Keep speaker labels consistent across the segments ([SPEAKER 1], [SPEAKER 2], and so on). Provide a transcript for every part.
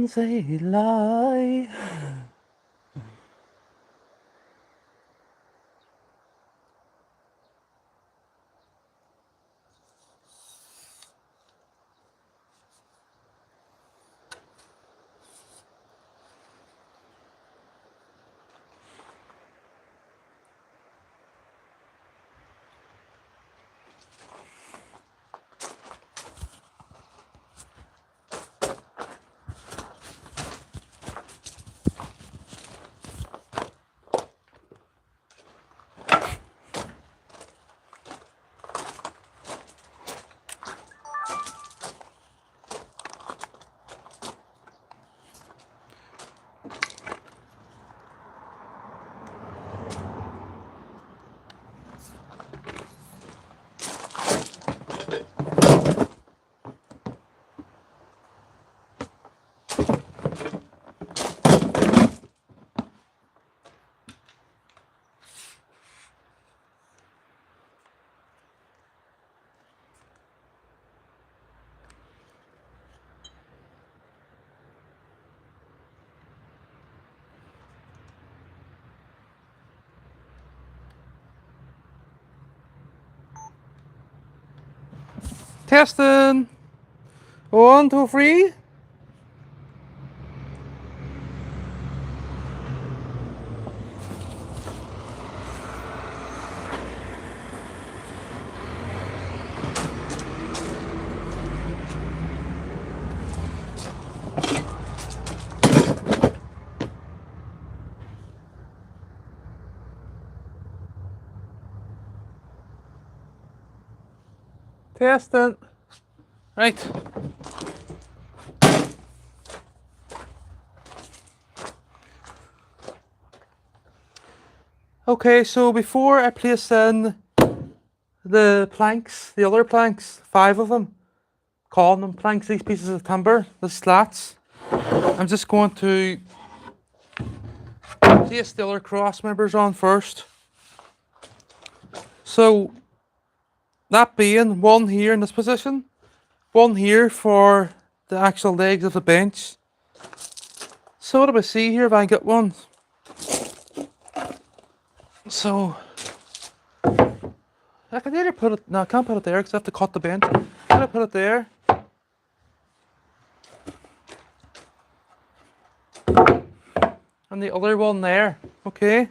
[SPEAKER 1] one's a lie. Testing. 1, 2, 3. Testing. Right. Okay, so before I place in the planks, the other planks, 5 of them, calling them planks, these pieces of timber, the slats, I'm just going to place the other cross members on first. So that being one here in this position, one here for the actual legs of the bench. So what do we see here if I get one? So I can either put it, no I can't put it there because I have to cut the bench. I'm gonna put it there. And the other one there, okay?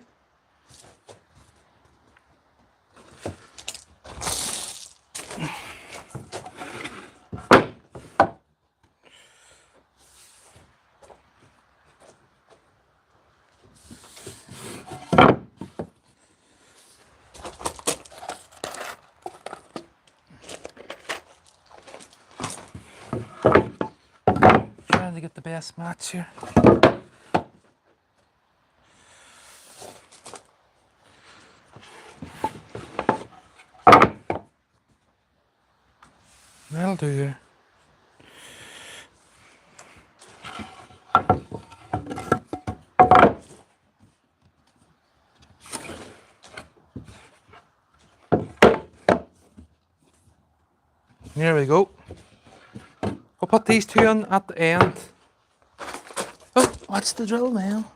[SPEAKER 1] Trying to get the best match here. That'll do there. There we go. I'll put these 2 in at the end. Oh, what's the drill now?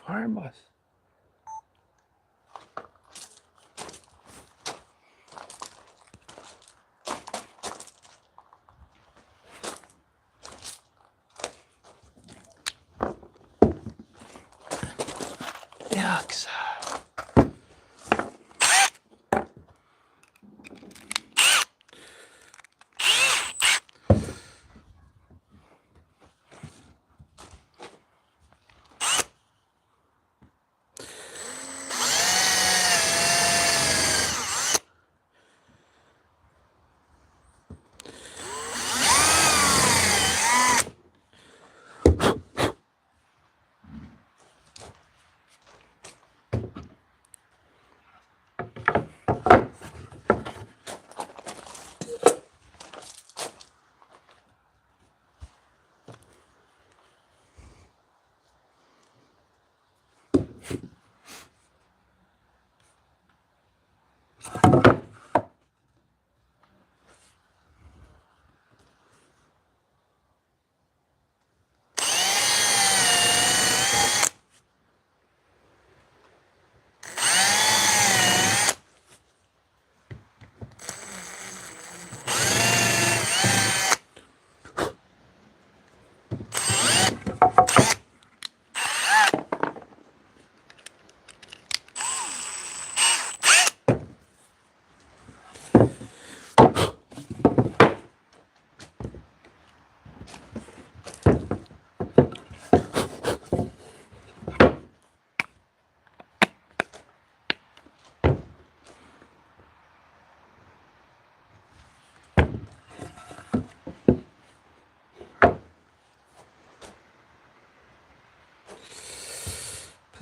[SPEAKER 1] Farm bus. Yucks.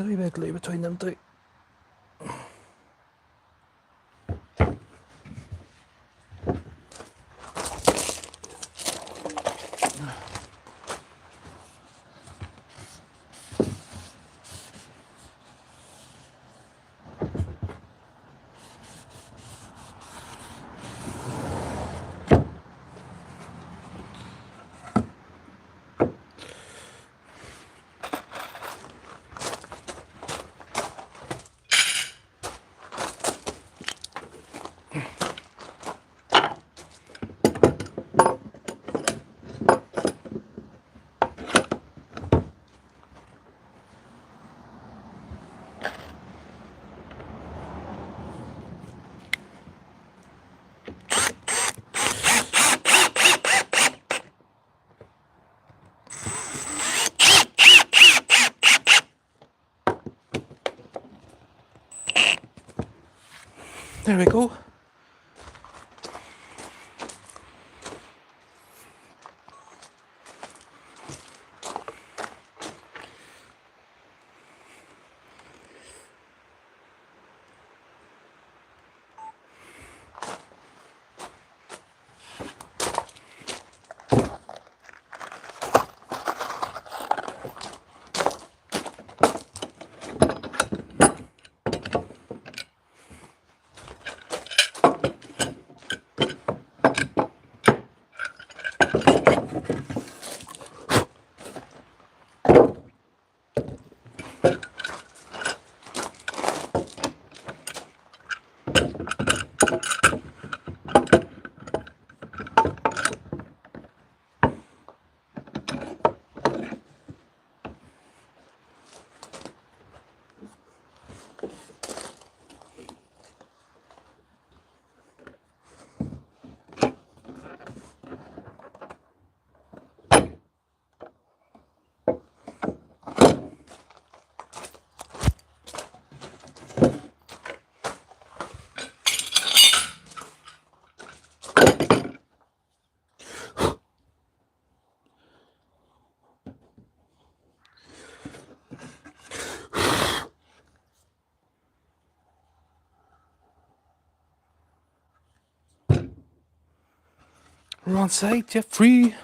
[SPEAKER 1] wee bit of glue between them two. There we go. We're on site, Jeffrey.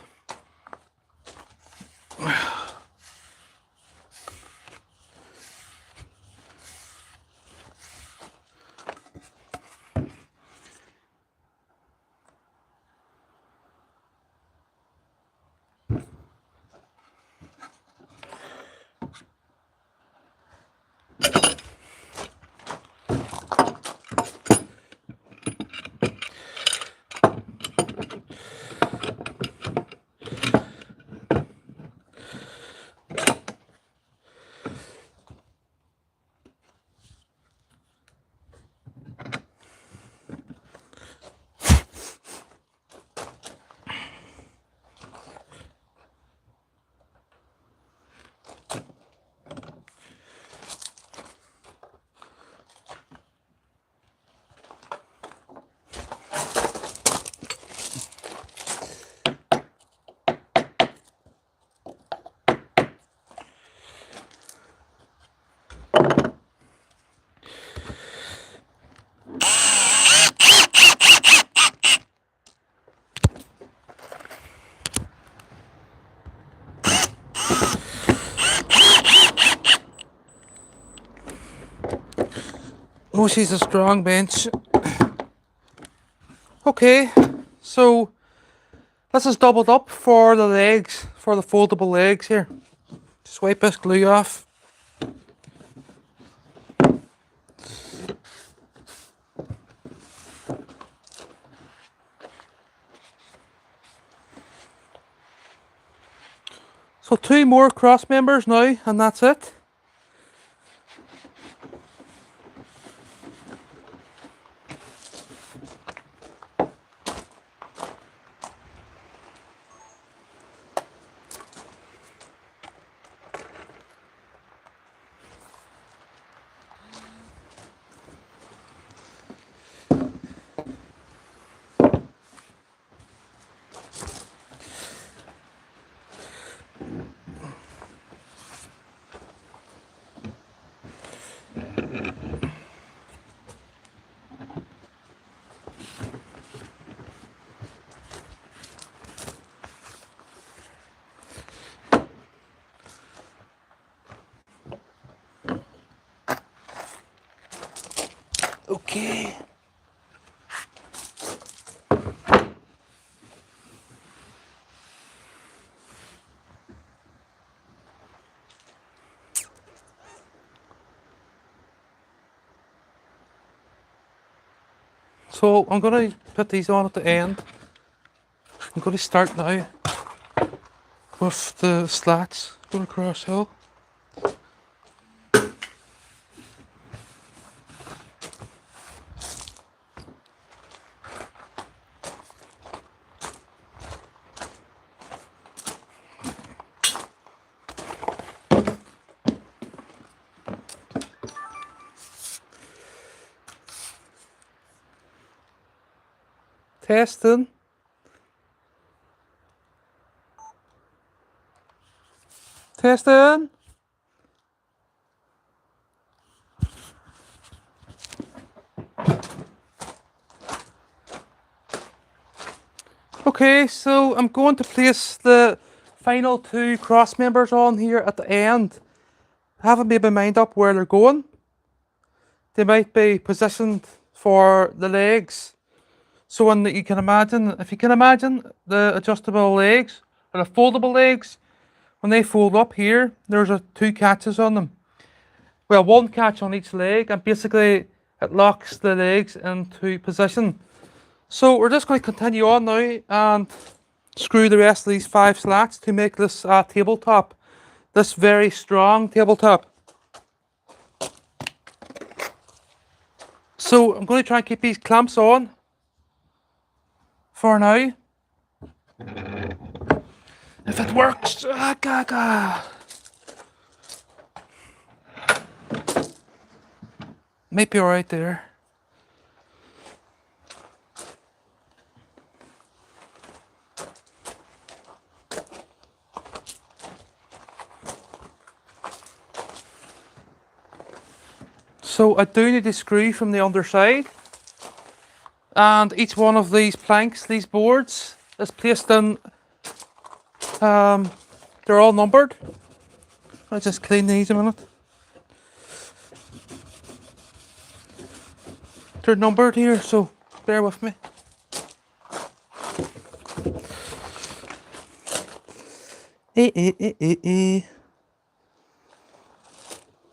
[SPEAKER 1] Oh, she's a strong bench. Okay, so this is doubled up for the legs, for the foldable legs here. Just wipe this glue off. So 2 more cross members now, and that's it. So I'm going to put these on at the end. I'm going to start now with the slats going across hill. Testing. Testing. Okay, so I'm going to place the final two cross members on here at the end. I haven't made my mind up where they're going. They might be positioned for the legs. So when you can imagine, if you can imagine the adjustable legs or the foldable legs, when they fold up here, there's two catches on them. Well, one catch on each leg, and basically it locks the legs into position. So we're just going to continue on now and screw the rest of these 5 slats to make this tabletop, this very strong tabletop. So I'm going to try and keep these clamps on for now. If it works, might be alright there. So I do need to screw from the underside, and each one of these planks, these boards, is placed in, they're all numbered. I'll just clean these a minute. They're numbered here, so bear with me.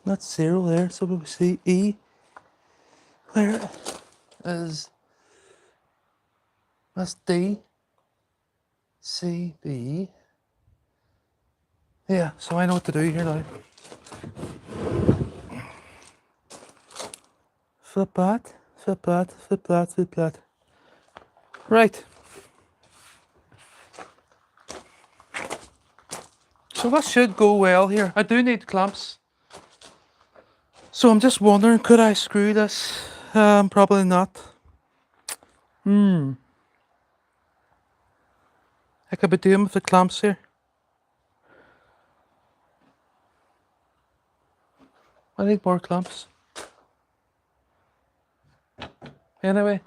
[SPEAKER 1] That's 0 there, so we see E. Where is, that's D, C, B. Yeah, so I know what to do here now. Flip that, flip that, flip that, flip that. Right. So that should go well here. I do need clamps. So I'm just wondering, could I screw this? Probably not. I could be doing with the clamps here. I need more clamps. Anyway.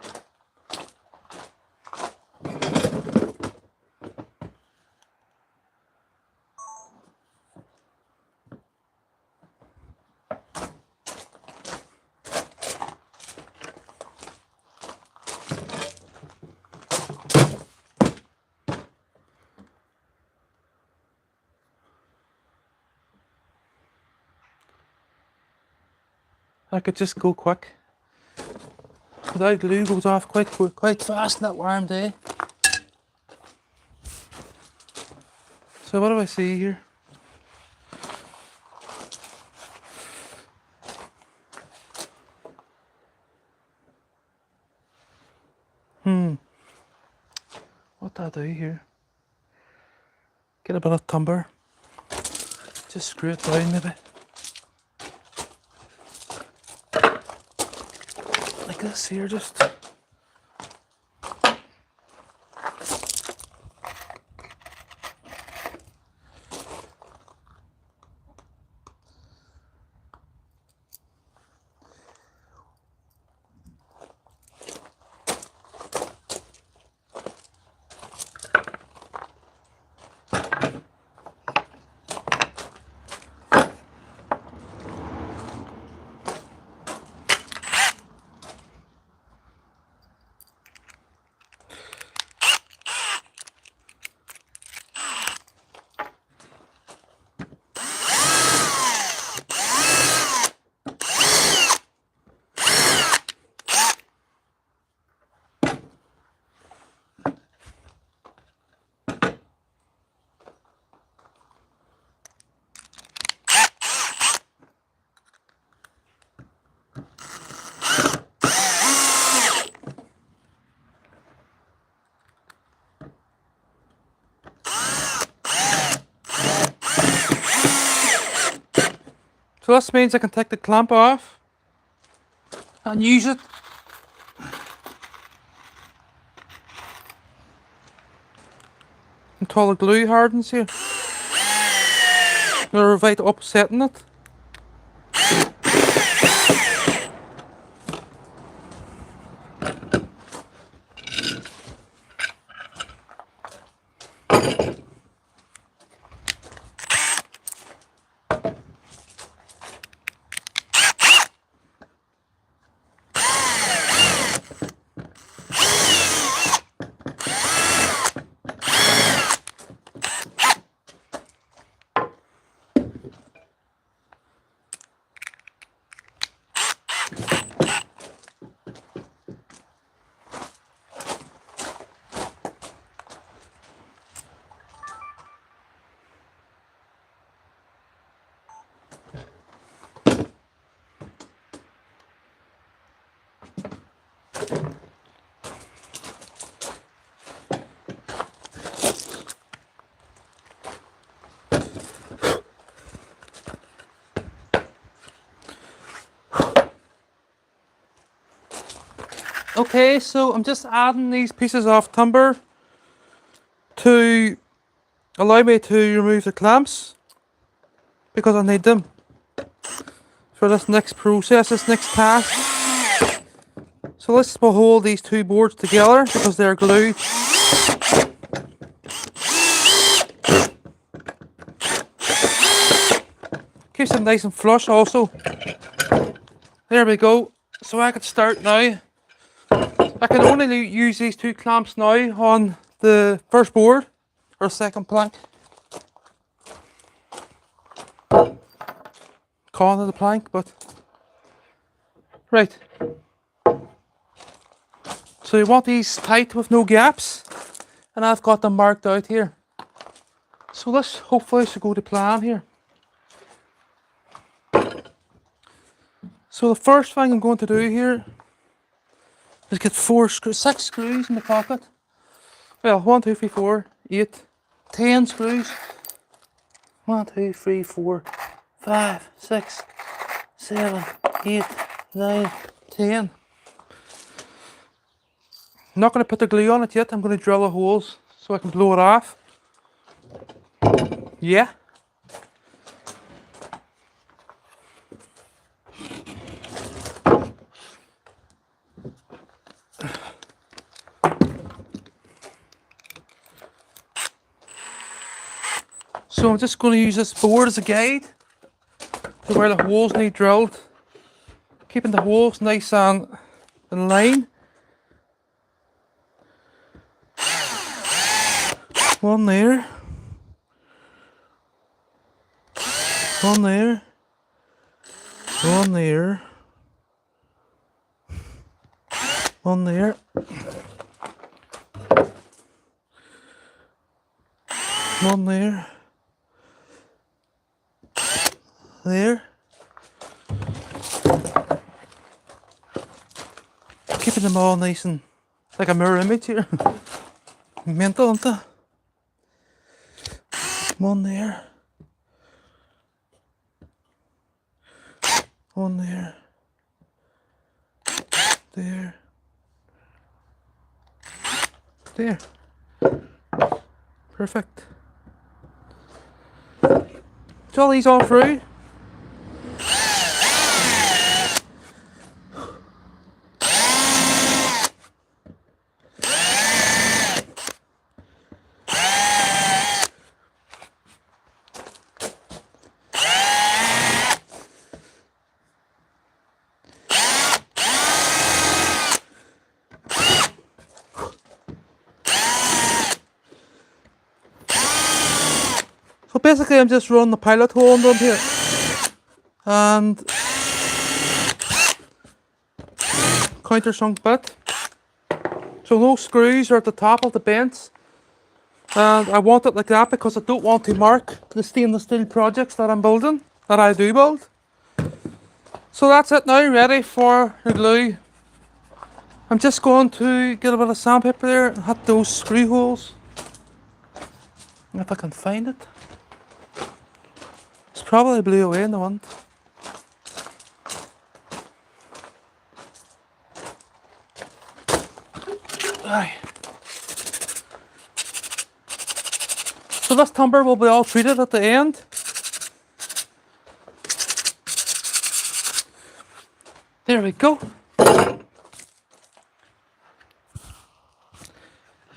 [SPEAKER 1] I could just go quick. Without glue goes off quite fast in that warm day. So what do I see here? What do I do here? Get a bit of timber. Just screw it down maybe. Like this here, just. So this means I can take the clamp off and use it until the glue hardens here. Or right upsetting it. Okay, so I'm just adding these pieces of timber to allow me to remove the clamps because I need them for this next process, this next task. So let's hold these two boards together because they're glued. Keeps them nice and flush also. There we go. So I can start now. I can only use these two clamps now on the first board or second plank. Calling it a plank, but right. So you want these tight with no gaps, and I've got them marked out here. So this hopefully should go to plan here. So the first thing I'm going to do here is get 6 screws in the pocket. Well, 1, 2, 3, 4, 8, 10 screws. 1, 2, 3, 4, 5, 6, 7, 8, 9, 10. I'm not going to put the glue on it yet. I'm going to drill the holes so I can blow it off. Yeah. So I'm just going to use this board as a guide to where the holes need drilled. Keeping the holes nice and in line. One there. One there. One there. One there. One there. There. Keeping them all nice and like a mirror image here. Mental, isn't it? One there. One there. There. There. Perfect. Draw these all through. So basically I'm just running the pilot hole under here and countersunk bit. So those screws are at the top of the bench, and I want it like that because I don't want to mark the stainless steel projects that I'm building, that I do build. So that's it now, ready for the glue. I'm just going to get a bit of sandpaper there and hit those screw holes. If I can find it. It's probably blew away in the wind. Aye. So this timber will be all treated at the end. There we go.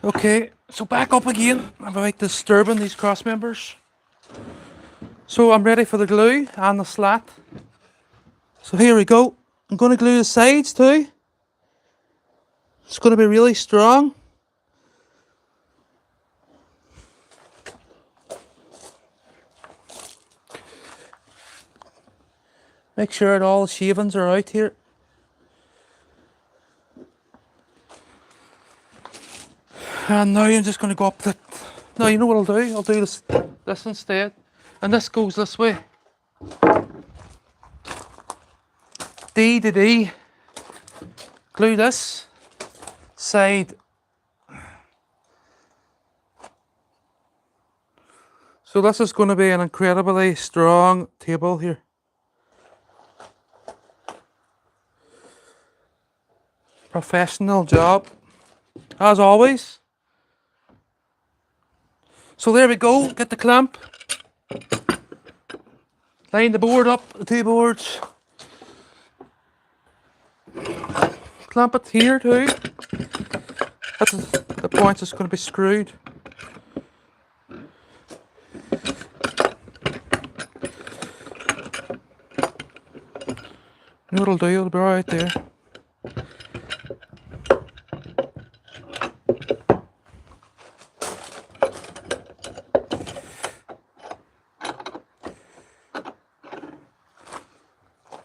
[SPEAKER 1] Okay, so back up again. I'm about disturbing these cross members. So I'm ready for the glue and the slat. So here we go. I'm going to glue the sides too. It's going to be really strong. Make sure that all the shavings are out here. And now I'm just going to go up the... No, you know what I'll do? I'll do this instead. And this goes this way. D to D. Glue this side. So this is going to be an incredibly strong table here. Professional job, as always. So there we go, get the clamp. Line the board up, the two boards. Clamp it here too. That's the points is going to be screwed. You know what it'll do? It'll be right there.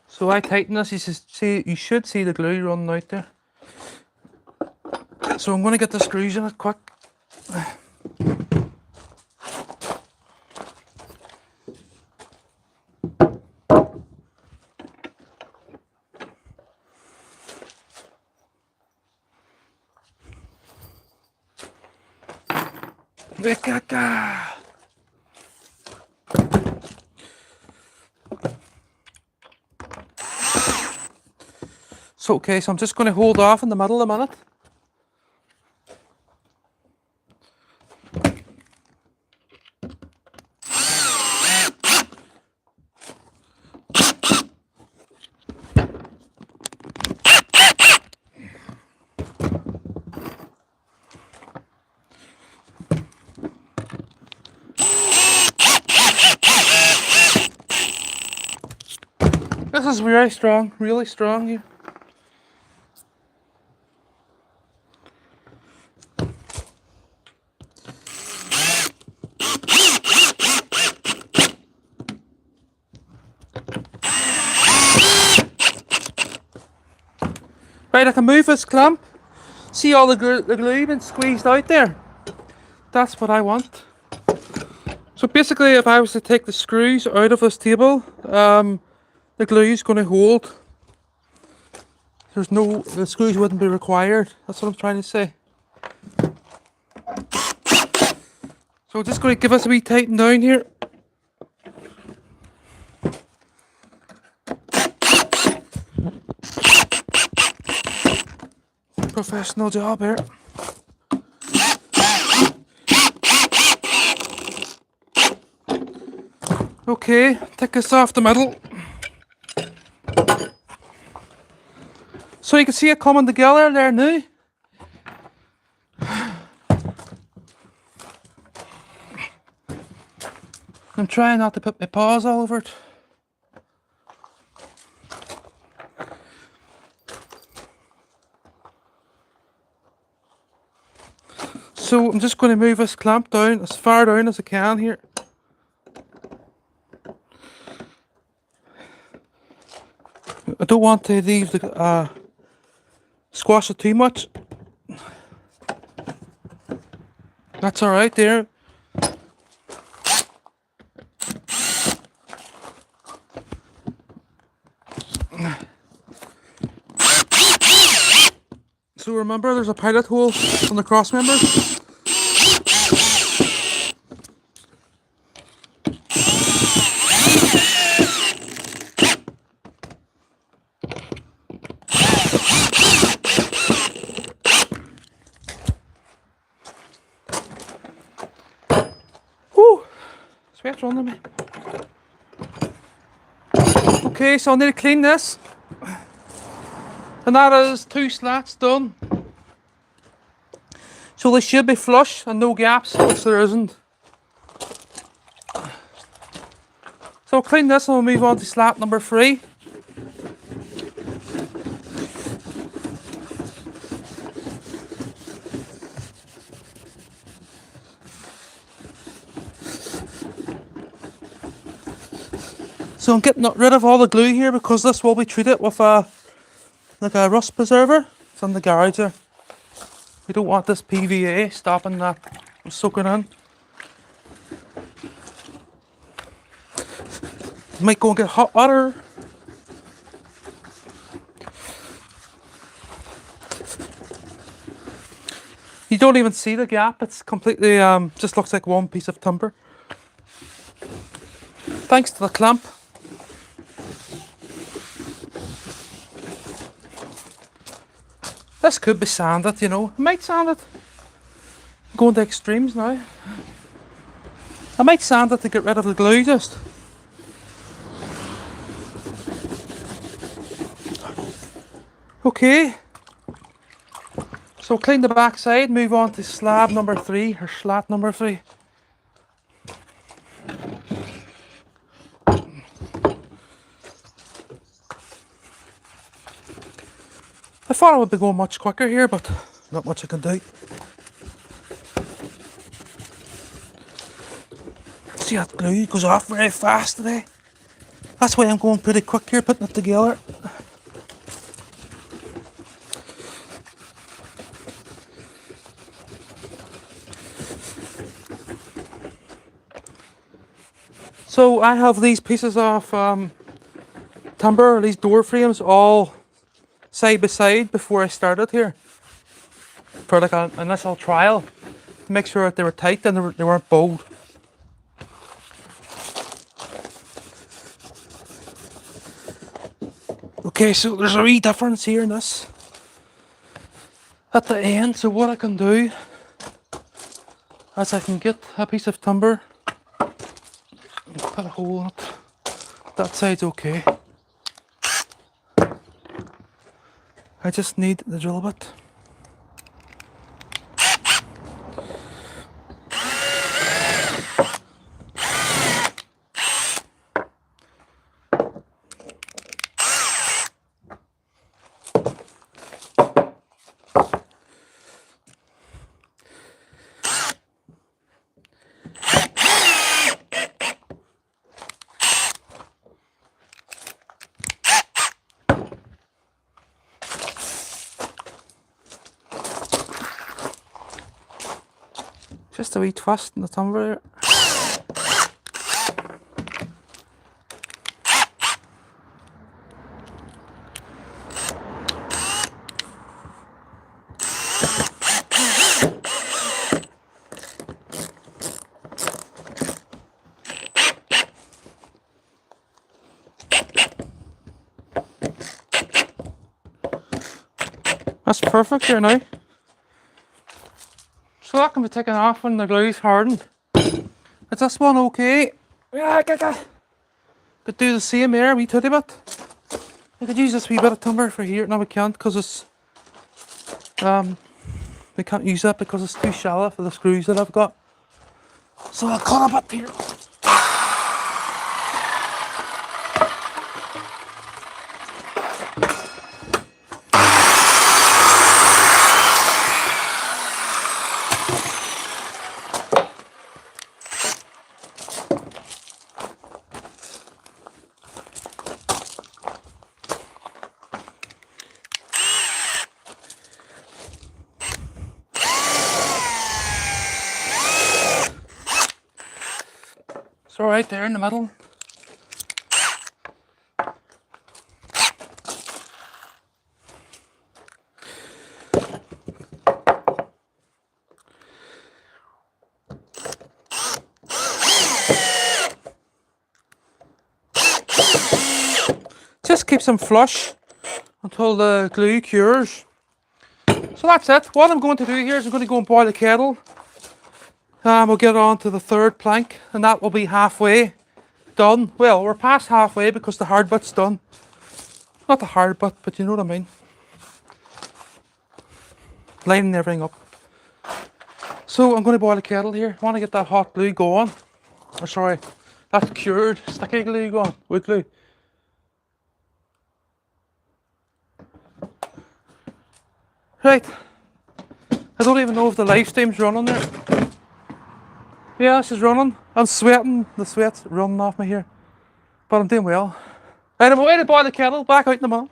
[SPEAKER 1] So I tighten this, you should see the glue running out there. So I'm going to get the screws in it quick. So okay, so I'm just going to hold off in the middle a minute. This is very strong, really strong here. Right, I can move this clamp. See all the glue being squeezed out there? That's what I want. So basically, if I was to take the screws out of this table, the glue is going to hold. The screws wouldn't be required. That's what I'm trying to say. So I'm just going to give us a wee tighten down here. Professional job here. Okay, take this off the middle. So you can see it coming together there now. I'm trying not to put my paws all over it. So I'm just going to move this clamp down as far down as I can here. I don't want to leave the squash it too much. That's all right there. So remember, there's a pilot hole on the cross member. Sweat's under me. Okay, so I need to clean this. And that is 2 slats done. So they should be flush and no gaps, which there isn't. So I'll clean this and we'll move on to slat number 3. So I'm getting rid of all the glue here because this will be treated with like a rust preserver. It's in the garage there. We don't want this PVA stopping that from soaking in. Might go and get hot water. You don't even see the gap. It's completely just looks like one piece of timber. Thanks to the clamp. This could be sanded, you know. I might sand it. I'm going to extremes now. I might sand it to get rid of the glue just. Okay. So clean the back side, move on to slab number 3 or slat number 3. I thought I would be going much quicker here, but not much I can do. See that glue goes off very fast today. That's why I'm going pretty quick here putting it together. So I have these pieces of timber, these door frames, all side by side before I started here for like an initial trial to make sure that they were tight and they weren't bowed. Okay, so there's a wee difference here in this at the end. So what I can do is I can get a piece of timber and put a hole in it. That side's okay. I just need the drill bit. Just a wee twist in the timber there. That's perfect here now. So that can be taken off when the glue's hardened. Is this one okay? Yeah, could do the same here, a wee titty bit. I could use this wee bit of timber for here. No, we can't because it's we can't use that because it's too shallow for the screws that I've got. So I'll cut a bit here. So right there in the middle. Just keeps them flush until the glue cures. So that's it. What I'm going to do here is I'm going to go and boil the kettle. We'll get on to the third plank, and that will be halfway done. Well, we're past halfway because the hard bit's done. Not the hard bit, but you know what I mean. Lining everything up. So I'm going to boil a kettle here. I want to get that hot glue going. Or sorry, that cured sticky glue going. Wood glue. Right. I don't even know if the live stream's running there. Yeah, this is running. I'm sweating. The sweat's running off me here. But I'm doing well. Right, I'm away to boil the kettle. Back out in a minute.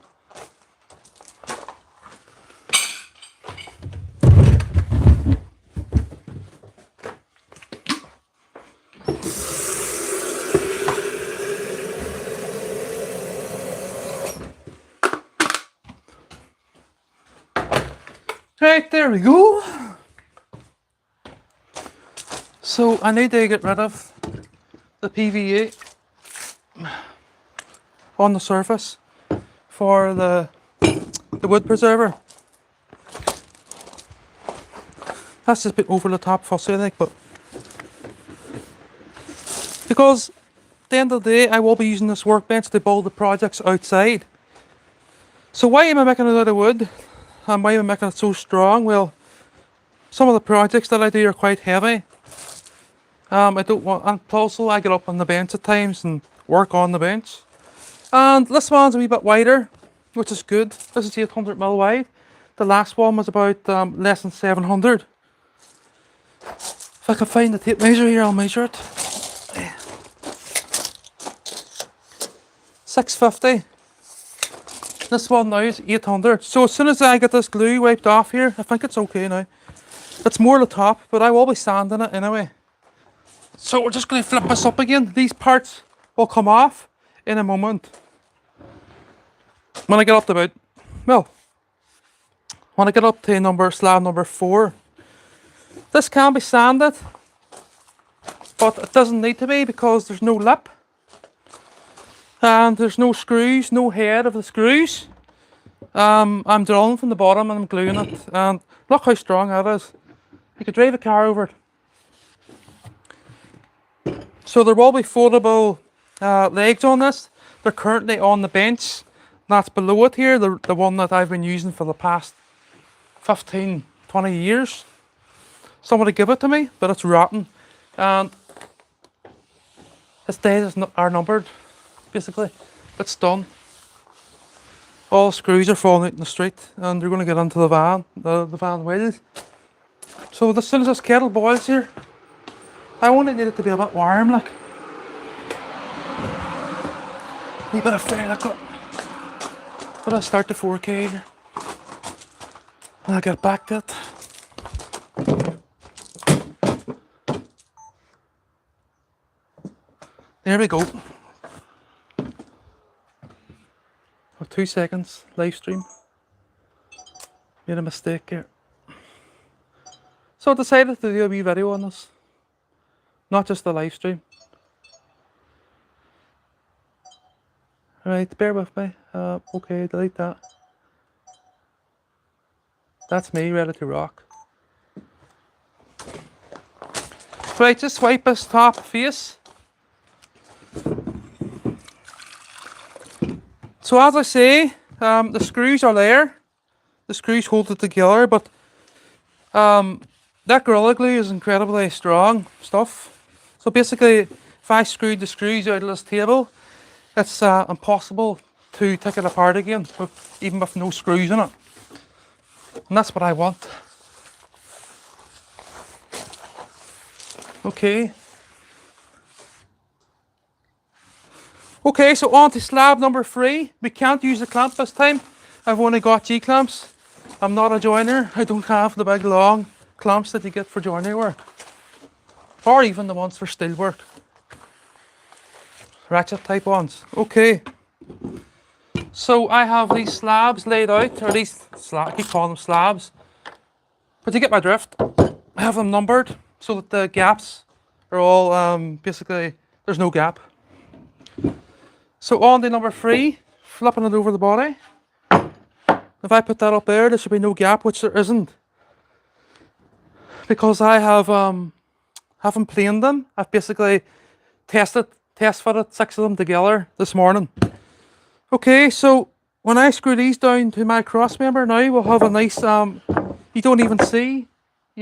[SPEAKER 1] Right, there we go. So I need to get rid of the PVA on the surface for the wood preserver. That's just a bit over the top fussy, I think, but because at the end of the day I will be using this workbench to build the projects outside. So why am I making it out of wood? And why am I making it so strong? Well, some of the projects that I do are quite heavy. I don't want, and also I get up on the bench at times and work on the bench. And this one's a wee bit wider, which is good. This is 800mm wide. The last one was about less than 700. If I can find the tape measure here, I'll measure it. 650. This one now is 800. So as soon as I get this glue wiped off here, I think it's okay now. It's more the top, but I will be sanding it anyway. So we're just going to flip this up again. These parts will come off in a moment. When I get up to about, well, when I get up to slab number 4. This can be sanded, but it doesn't need to be because there's no lip. And there's no screws, no head of the screws. I'm drilling from the bottom and I'm gluing it. And look how strong that is. You could drive a car over it. So there will be foldable legs on this. They're currently on the bench. That's below it here, the one that I've been using for the past 15, 20 years. Somebody give it to me, but it's rotten. And its days are numbered. Basically, it's done. All the screws are falling out in the street and they're going to get into the van, the van wheels. So as soon as this kettle boils here, I only need it to be a bit warm, like. A bit of fire, like that. But I'll start the 4K here. And I'll get back to it. There we go. 2 seconds, live stream. Made a mistake here. So I decided to do a wee video on this. Not just a live stream. Alright, bear with me. Okay, delete that. That's me, ready to rock. Right, just wipe this top face. So as I say, the screws are there. The screws hold it together, but that Gorilla Glue is incredibly strong stuff. So basically, if I screwed the screws out of this table, it's impossible to take it apart again, even with no screws in it. And that's what I want. Okay. Okay, so on to slab number 3. We can't use the clamp this time. I've only got G-clamps. I'm not a joiner. I don't have the big long clamps that you get for joinery work. Or even the ones for steel work. Ratchet type ones. Okay. So I have these slabs laid out, or these I keep calling them slabs. But you get my drift. I have them numbered so that the gaps are all basically, there's no gap. So on to number 3, flipping it over the body. If I put that up there should be no gap, which there isn't. Because I have haven't planed them. I've basically test fitted 6 of them together this morning. Okay, so when I screw these down to my cross member now, we'll have a nice, you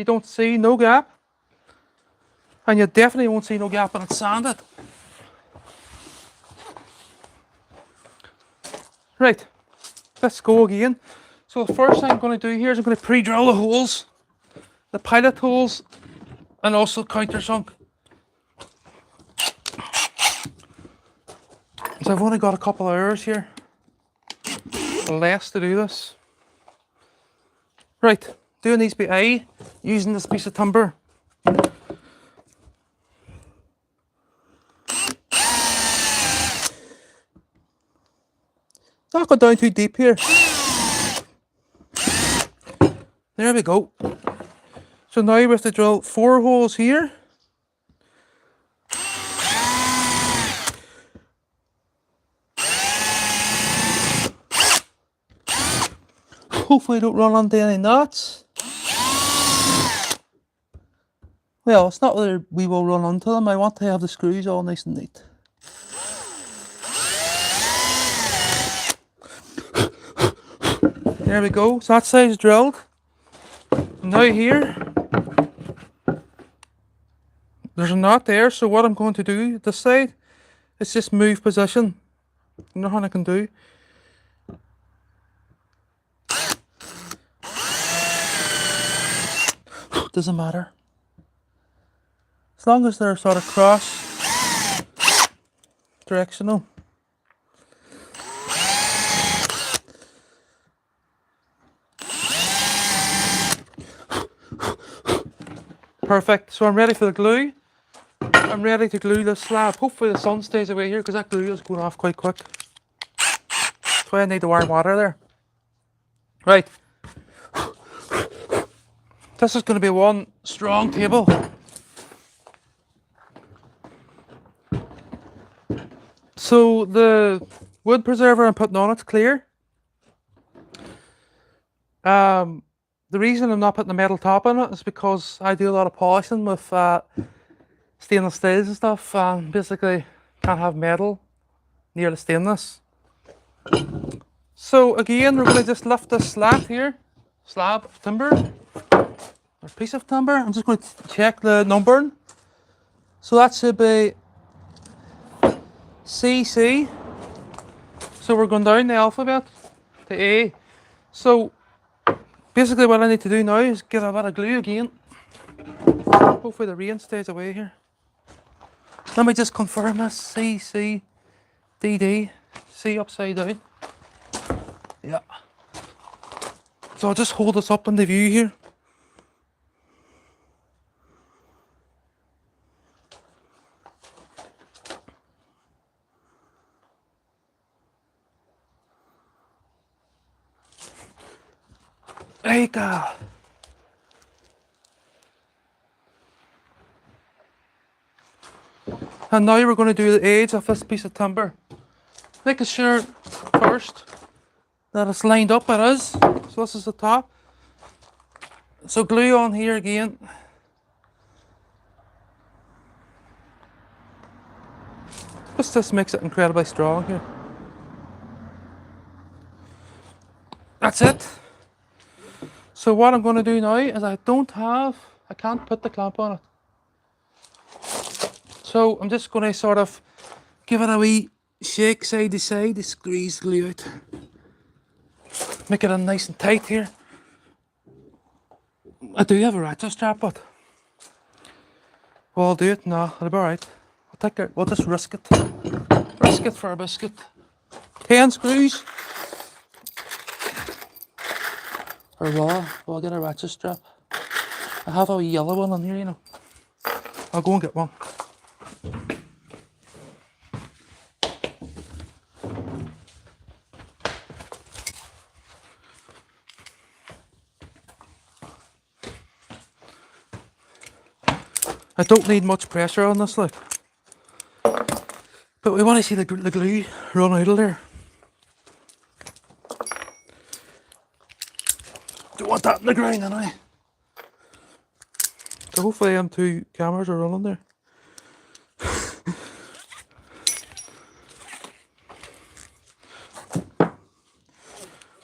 [SPEAKER 1] don't see no gap. And you definitely won't see no gap when it's sanded. Right, let's go again. So the first thing I'm going to do here is I'm going to pre-drill the holes, the pilot holes, and also countersunk. So I've only got a couple of hours here, less to do this. Right, doing these by eye, using this piece of timber. Not go down too deep here. There we go. So now we have to drill 4 holes here. Hopefully I don't run onto any knots. Well, it's not whether we will run onto them. I want to have the screws all nice and neat. There we go. So that side's drilled. Now here, there's a knot there. So what I'm going to do this side is just move position. Nothing I can do. Doesn't matter. As long as they're sort of cross directional. Perfect. So I'm ready for the glue. I'm ready to glue this slab. Hopefully the sun stays away here because that glue is going off quite quick. That's why I need the warm water there. Right. This is going to be one strong table. So the wood preserver I'm putting on it's clear. The reason I'm not putting the metal top on it is because I do a lot of polishing with stainless steels and stuff, and basically can't have metal near the stainless. So again, we're going to just lift this slab of timber, or piece of timber. I'm just going to check the numbering. So that should be CC. So we're going down the alphabet to A. So basically what I need to do now is get a bit of glue again. Hopefully the rain stays away here. Let me just confirm this. C, C, D, D. C upside down. Yeah. So I'll just hold this up in the view here. There you go. And now we're going to do the edge of this piece of timber. Making sure first that it's lined up, it is. So this is the top. So glue on here again. This makes it incredibly strong here. That's it. So what I'm going to do now is I can't put the clamp on it. So I'm just going to sort of give it a wee shake side to side to squeeze glue out. Make it nice and tight here. I do have a ratchet strap, but well, I'll do it. No, it'll be alright. We'll just risk it. Risk it for a biscuit. 10 screws. Or will I'll get a ratchet strap. I have a wee yellow one on here, you know. I'll go and get one. I don't need much pressure on this, like. But we want to see the glue run out of there. Don't want that in the ground anyway. So hopefully them two cameras are running there.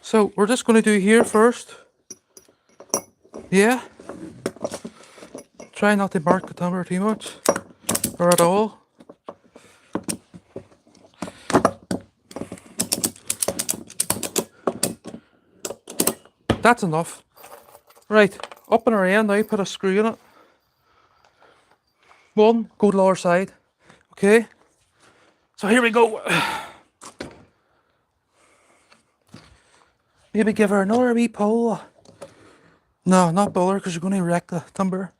[SPEAKER 1] So we're just going to do here first. Yeah. Try not to mark the timber too much or at all. That's enough. Right, up and around now, put a screw in it. One, go to the other side. Okay. So here we go. Maybe give her another wee pull. No, not pull her because you're going to wreck the timber.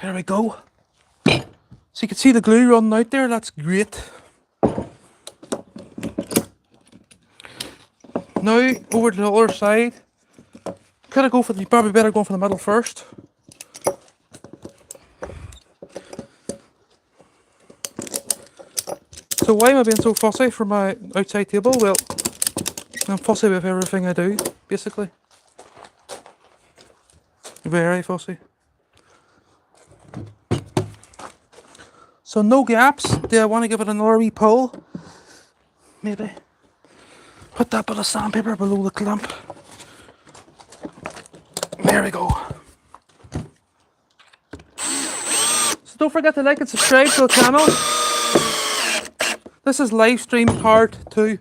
[SPEAKER 1] There we go. So you can see the glue running out there. That's great. Now over to the other side. Could I go for the? Probably better go for the middle first. So why am I being so fussy for my outside table? Well, I'm fussy with everything I do, basically. Very fussy. So no gaps. Do I want to give it another wee pull? Maybe. Put that bit of sandpaper below the clamp. There we go. So don't forget to like and subscribe to the channel. This is live stream part 2.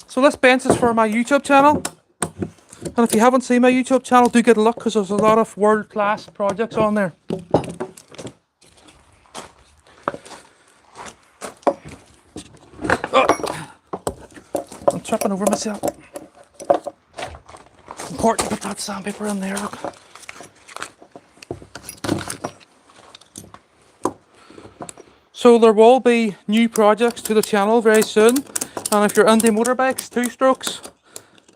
[SPEAKER 1] So this bench is for my YouTube channel. And if you haven't seen my YouTube channel, do get a look because there's a lot of world-class projects on there. Oh, I'm tripping over myself. Important to put that sandpaper in there, look. So there will be new projects to the channel very soon. And if you're into motorbikes, 2-strokes,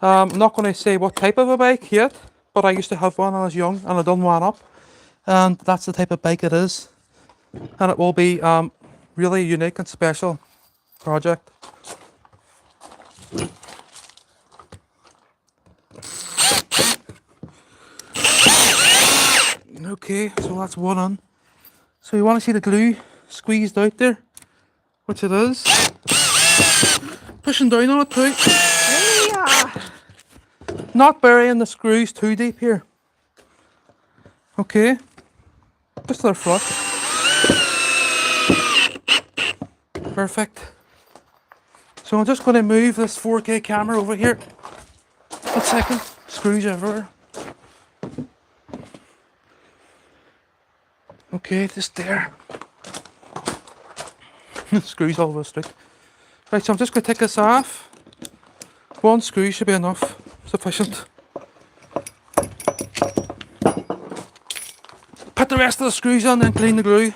[SPEAKER 1] I'm not going to say what type of a bike yet, but I used to have one when I was young and I done one up. And that's the type of bike it is. And it will be really unique and special project. Okay, so that's one on. So you want to see the glue squeezed out there, which it is. Pushing down on it too. Not burying the screws too deep here. Okay, just their flush. Perfect. So I'm just going to move this 4K camera over here. A second. Screws everywhere. Okay, just there. Screws all over the stick. Right, so I'm just going to take this off. One screw should be enough. Sufficient. Put the rest of the screws on and clean the glue.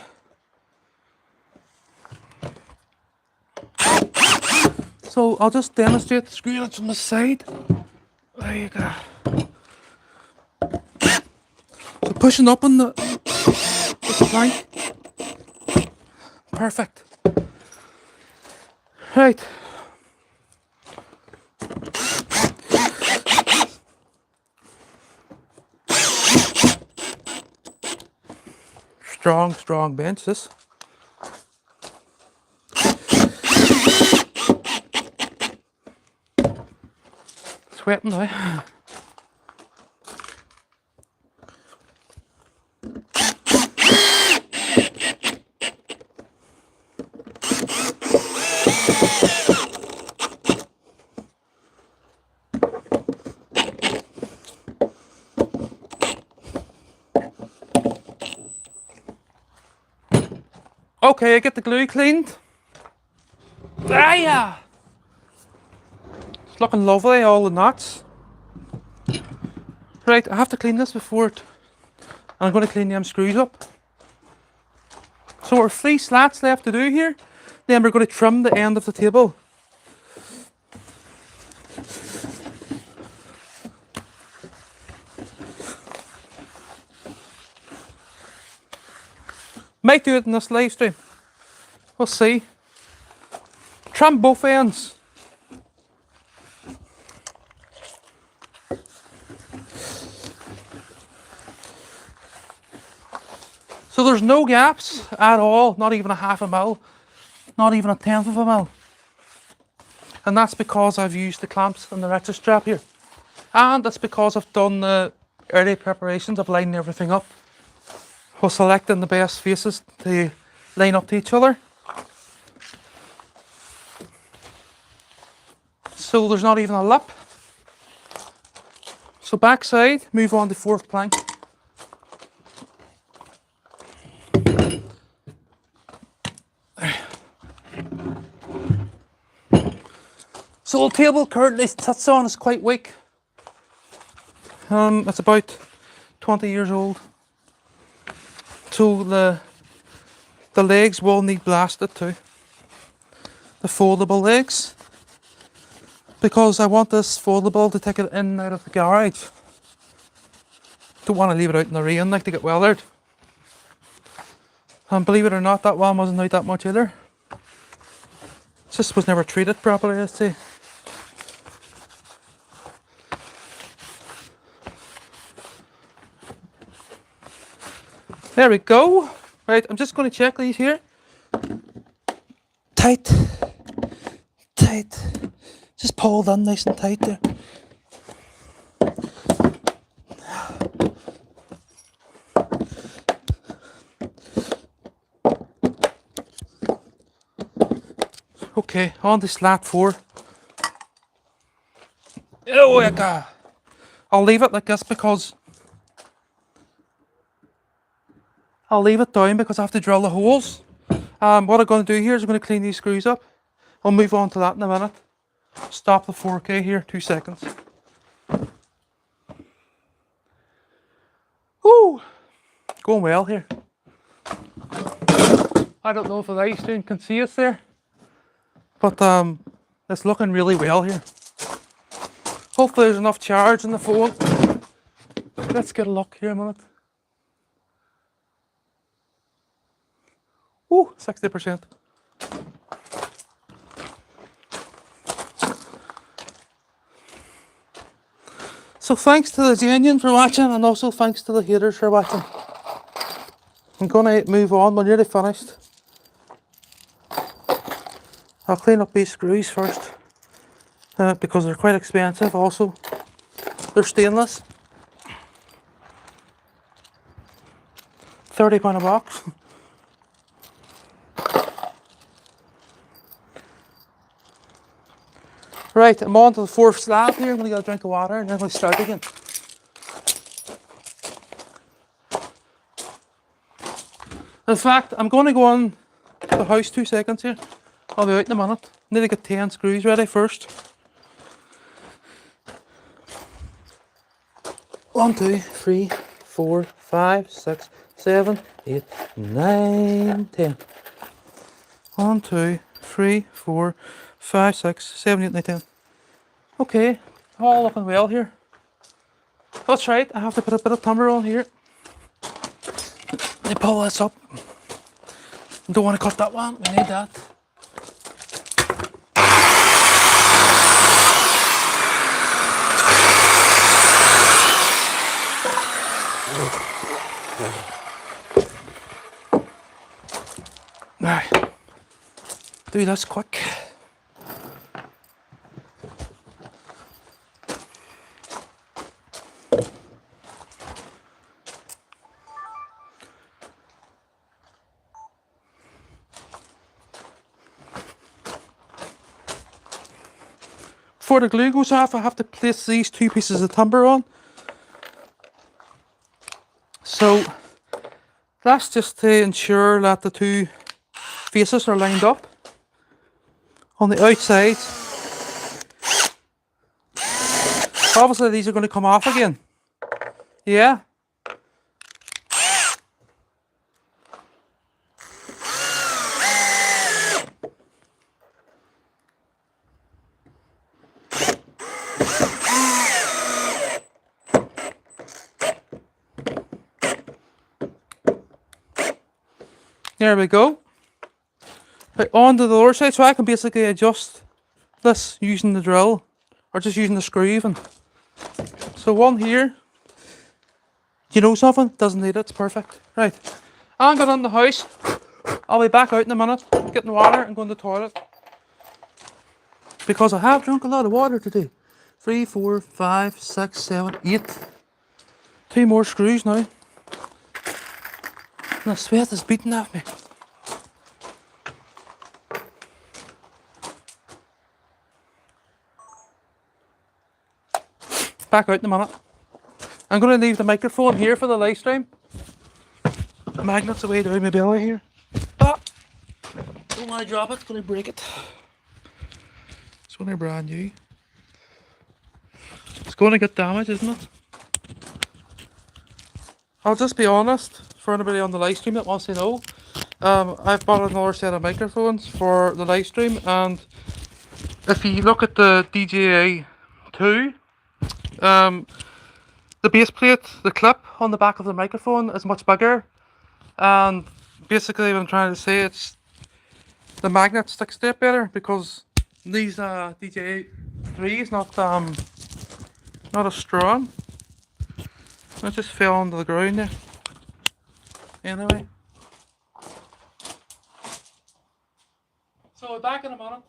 [SPEAKER 1] So I'll just demonstrate the screw that's on the side. There you go. So pushing up on the plank. Perfect. Right. Strong bench this. Sweating now. Okay, I get the glue cleaned. Ah, yeah. It's looking lovely, all the knots. Right, I have to clean this before it. And I'm going to clean them screws up. So we're 3 slats left to do here. Then we're going to trim the end of the table. Might do it in this live stream. We'll see. Trim both ends. So there's no gaps at all, not even a half a mil, not even a tenth of a mil. And that's because I've used the clamps and the ratchet strap here. And that's because I've done the early preparations of lining everything up, while selecting the best faces to line up to each other. So there's not even a lip. So backside, move on to fourth plank. So the table currently sits on is quite weak. It's about 20 years old. So the legs will need blasted too. The foldable legs. Because I want this foldable to take it in and out of the garage. Don't want to leave it out in the rain like to get weathered. And believe it or not, that one wasn't out that much either. It just was never treated properly, I'd say. There we go. Right, I'm just going to check these here. Tight. Tight. Just pulled in nice and tight there. Okay, on to slat 4. Oh, yeah. I'll leave it like this because I'll leave it down because I have to drill the holes. What I'm going to do here is I'm going to clean these screws up. I'll move on to that in a minute. Stop the 4K here, 2 seconds. Woo! Going well here. I don't know if the live stream can see us there, but it's looking really well here. Hopefully there's enough charge in the phone. Let's get a look here a minute. Ooh, 60%. So thanks to the genuine for watching, and also thanks to the haters for watching. I'm gonna move on, we're nearly finished. I'll clean up these screws first, because they're quite expensive also. They're stainless. £30 a box. Right, I'm on to the 4th slab here. I'm going to get a drink of water and then we'll start again. In fact, I'm going to go on to the house 2 seconds here. I'll be out in a minute. Need to get 10 screws ready first. 1, 2, 3, 4, 5, 6, 7, 8, 9, 10. 1, 2, 3, 4, 5, 6, 7, 8, 9, 10. Okay, all looking well here. That's right, I have to put a bit of timber on here. Let me pull this up. Don't want to cut that one, we need that. Right, do this quick. Before the glue goes off, I have to place these 2 pieces of timber on. So that's just to ensure that the 2 faces are lined up. On the outside, obviously these are going to come off again. Yeah. There we go. Right, on to the other side, so I can basically adjust this using the drill, or just using the screw even. So one here, you know something? Doesn't need it, it's perfect. Right, I'm going in the house. I'll be back out in a minute, getting water and going to the toilet. Because I have drunk a lot of water today. 3, 4, 5, 6, 7, 8. 2 more screws now. And the sweat is beating at me. Back out in a minute. I'm going to leave the microphone here for the live stream. The magnet's away down my belly here. Ah! Don't want to drop it, going to break it. It's only brand new. It's going to get damaged, isn't it? I'll just be honest, for anybody on the live stream that wants to know, I've bought another set of microphones for the live stream, and if you look at the DJI 2, the base plate, the clip on the back of the microphone is much bigger, and basically what I'm trying to say, it's the magnet sticks to it better, because these DJI 3 is not as strong. It just fell onto the ground there. Anyway. So we're back in a minute.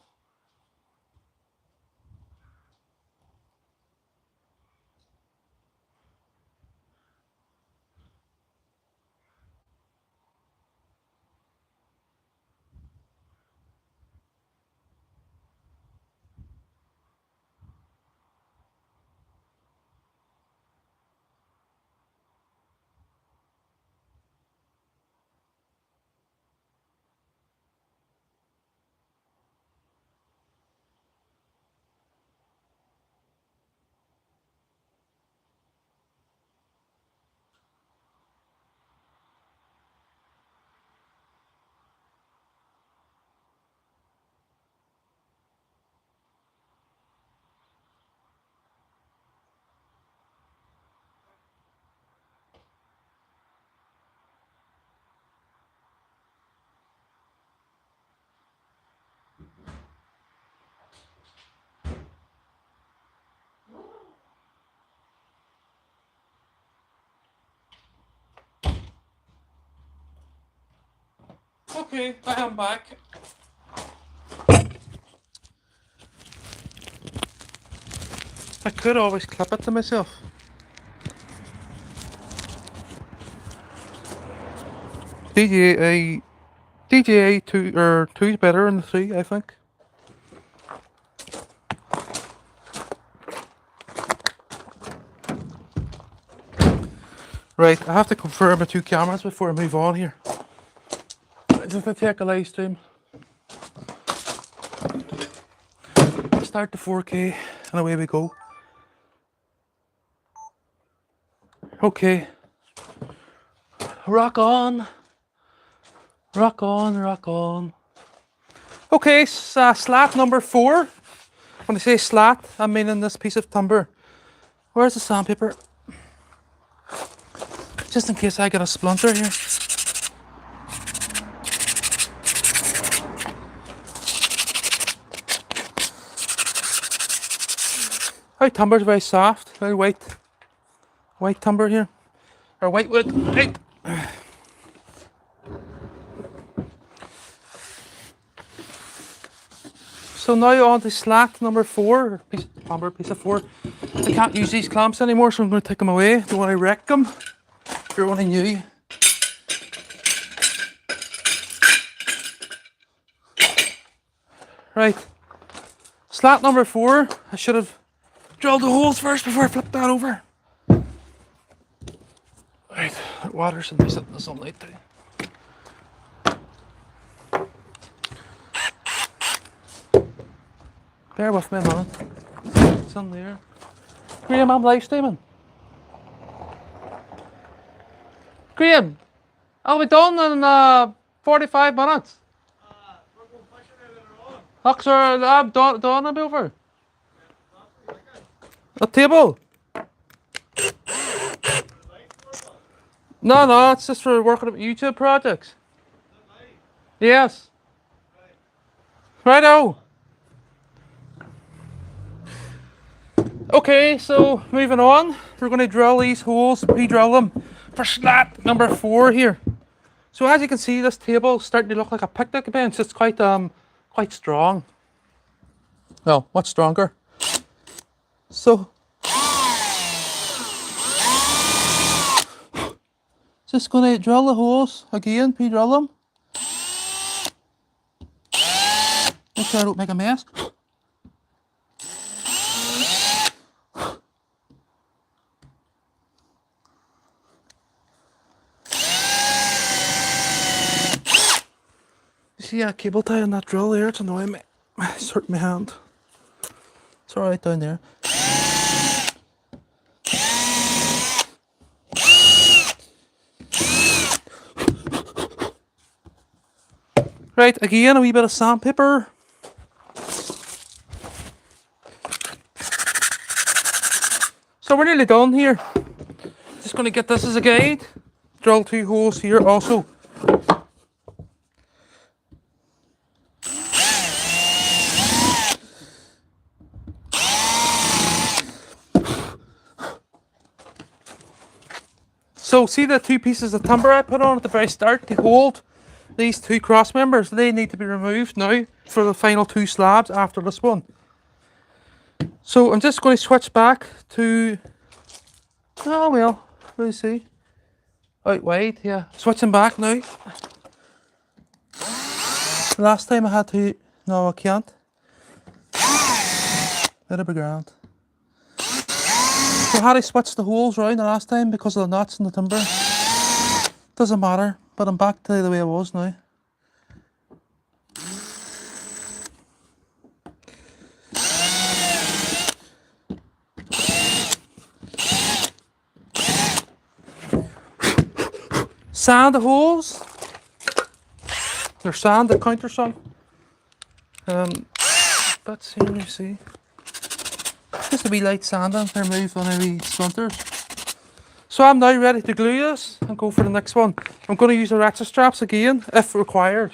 [SPEAKER 1] Okay, I am back. I could always clip it to myself. DJI 2 or 2 is better than the 3, I think. Right, I have to confirm the 2 cameras before I move on here. Just to take a live stream. Start the 4K and away we go. Okay. Rock on. Rock on, rock on. Okay, slat number 4. When I say slat, I mean in this piece of timber. Where's the sandpaper? Just in case I get a splinter here. Our timber's very soft, very white timber here, or white wood. Right. So now on to slat number 4, piece of timber, piece of 4. I can't use these clamps anymore, so I'm going to take them away. Don't want to wreck them. If you're only new. Right. Slat number 4. I should have drilled the holes first before I flip that over. Right, that water should be sitting in the sunlight too. Bear with me a minute. It's in there. Graham, I'm live streaming. Graham, I'll be done in 45 minutes.
[SPEAKER 2] We're going fishing out later on.
[SPEAKER 1] Look, sir, I'm done. I'll be over. A table? No, it's just for working on YouTube projects. Yes. Righto. Okay, so moving on. We're going to drill these holes, re-drill them for slat number 4 here. So as you can see, this table is starting to look like a picnic bench. It's quite strong. Well, much stronger. So just gonna drill the holes again, pre-drill them. Make sure I don't make a mess. You see a cable tie on that drill there? It's annoying me. It's hurting my hand. It's alright down there. Right, again, a wee bit of sandpaper. So we're nearly done here. Just going to get this as a guide. Drill 2 holes here also. So see the 2 pieces of timber I put on at the very start to hold these 2 cross members? They need to be removed now for the final 2 slabs after this one. So I'm just going to switch back to, oh well, let's see, out wide, yeah, switching back now. Last time I had to, no I can't. That'll be grand. So I had to switch the holes round the last time because of the knots in the timber. Doesn't matter, but I'm back to the way I was now. Sand the holes. There's sand to counter some. But here you see. Just a wee light sanding to remove any splinters. So I'm now ready to glue this and go for the next one. I'm going to use the ratchet straps again if required.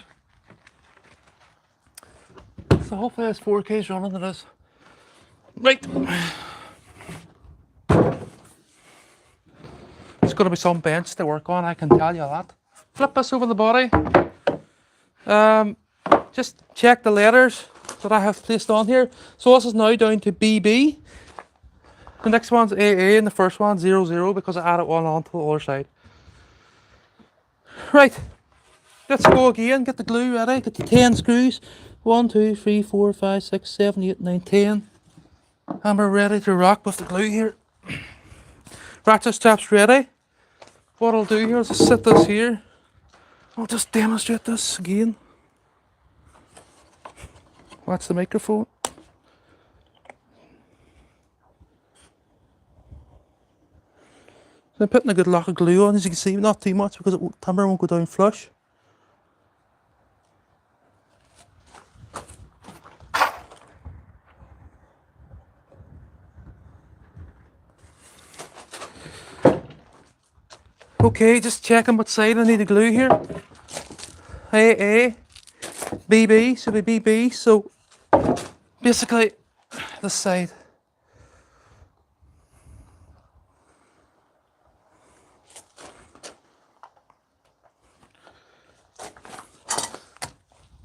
[SPEAKER 1] So hopefully this 4K is running to this. Right. There's going to be some bench to work on, I can tell you that. Flip this over the body. Just check the letters that I have placed on here. So this is now down to BB. The next one's AA and the first one's 00 because I added one on to the other side. Right, let's go again, get the glue ready, get the 10 screws. 1, 2, 3, 4, 5, 6, 7, 8, 9, 10. And we're ready to rock with the glue here. Ratchet straps ready. What I'll do here is just set this here. I'll just demonstrate this again. Watch the microphone. So I'm putting a good lock of glue on, as you can see, not too much because the timber won't go down flush. Okay, just checking what side I need to glue here. AA, BB, should be BB, so basically this side.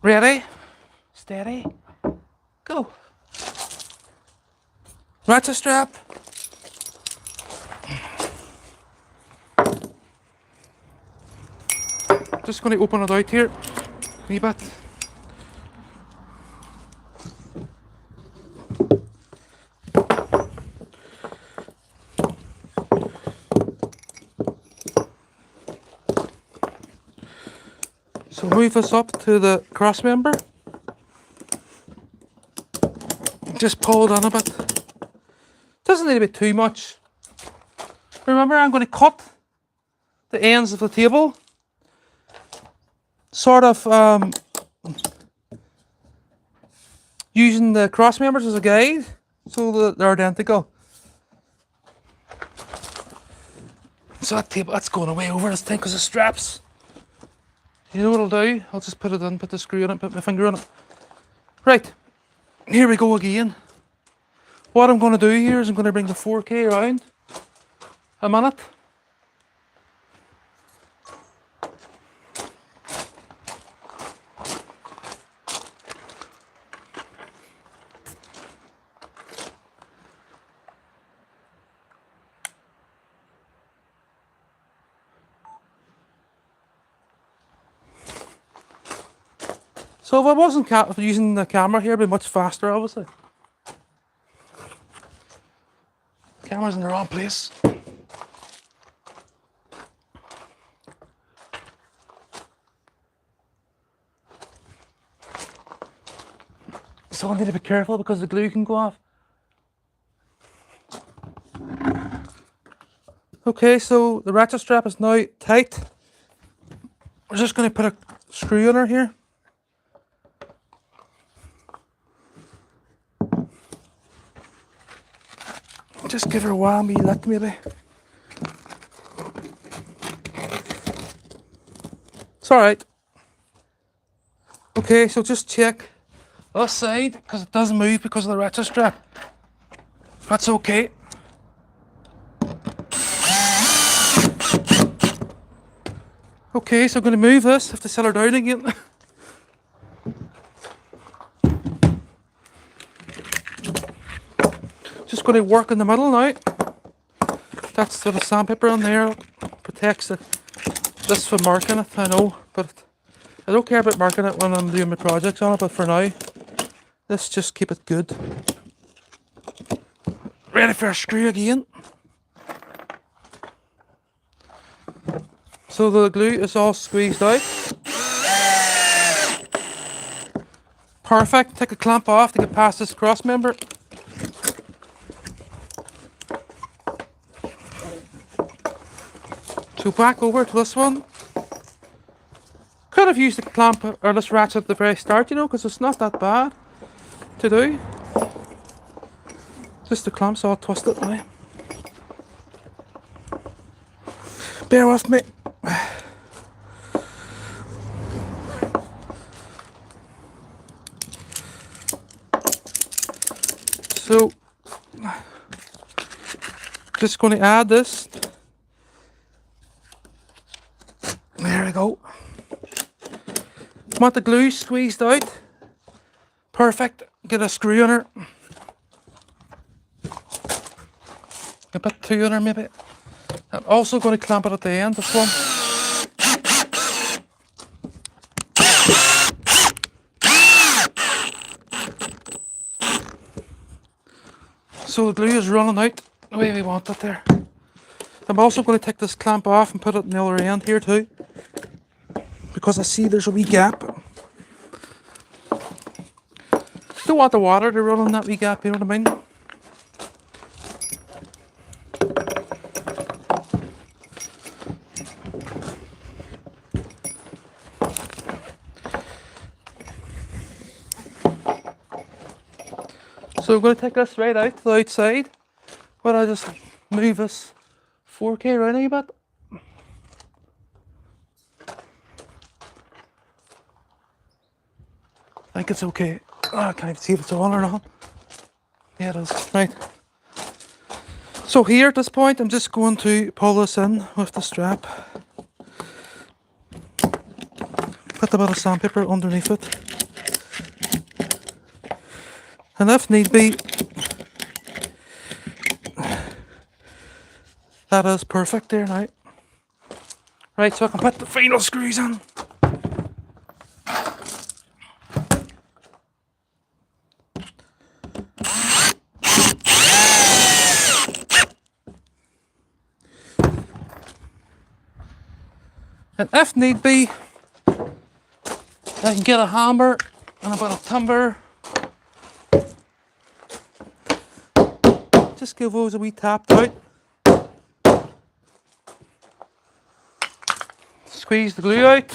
[SPEAKER 1] Ready, steady, go. Ratchet strap. Just going to open it out here a wee bit. So move this up to the cross member. Just pull it on a bit. Doesn't need to be too much. Remember, I'm going to cut the ends of the table. Sort of using the cross members as a guide so that they're identical. So that table, that's going away over this thing because of straps. You know what I'll do? I'll just put it in, put the screw in it, put my finger on it. Right, here we go again. What I'm going to do here is I'm going to bring the 4K around a minute. So if I wasn't using the camera here, it'd be much faster, obviously. Camera's in the wrong place. So I need to be careful because the glue can go off. Okay, so the ratchet strap is now tight. We're just going to put a screw in her here. Just give her a whammy lick maybe. It's alright. Okay, so just check this side because it doesn't move because of the ratchet strap. That's okay. Okay, so I'm going to move this, have to set her down again. Just going to work in the middle now. That's sort of sandpaper on there, protects it. This for marking it, I know, but I don't care about marking it when I'm doing my projects on it, but for now, let's just keep it good. Ready for a screw again. So the glue is all squeezed out. Perfect. Take a clamp off to get past this cross member. So back over to this one. Could have used the clamp or this ratchet at the very start, you know, because it's not that bad to do. Just the clamp's all twisted now. Bear with me. So, just going to add this. There we go. Want the glue squeezed out. Perfect. Get a screw in her. A bit too in her maybe. I'm also going to clamp it at the end, this one. So the glue is running out the way we want it there. I'm also going to take this clamp off and put it in the other end here too, because I see there's a wee gap. Don't want the water to run in that wee gap, you know what I mean? So I'm going to take this right out to the outside, where I just move this 4K around a bit. I think it's okay. Oh, I can't even see if it's on or not. Yeah, it is. Right. So here at this point, I'm just going to pull this in with the strap. Put a bit of sandpaper underneath it. And if need be, that is perfect there now. Right, so I can put the final screws in. And if need be, I can get a hammer and a bit of timber. Just give those a wee tap out. Squeeze the glue out.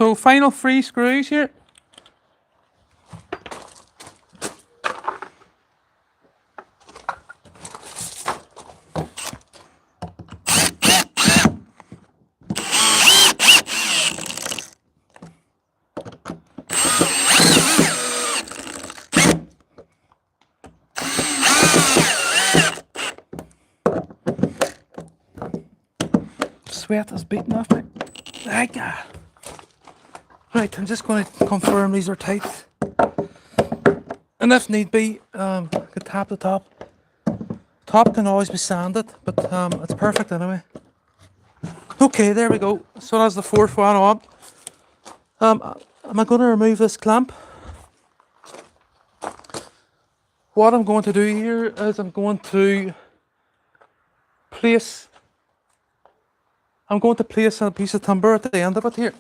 [SPEAKER 1] So final 3 screws here. sweat is beating off me. Right, I'm just going to confirm these are tight. And if need be, I could tap the top. Top can always be sanded, but it's perfect anyway. Okay, there we go. So that's the fourth one on. Am I going to remove this clamp? What I'm going to do here is I'm going to place a piece of timber at the end of it here.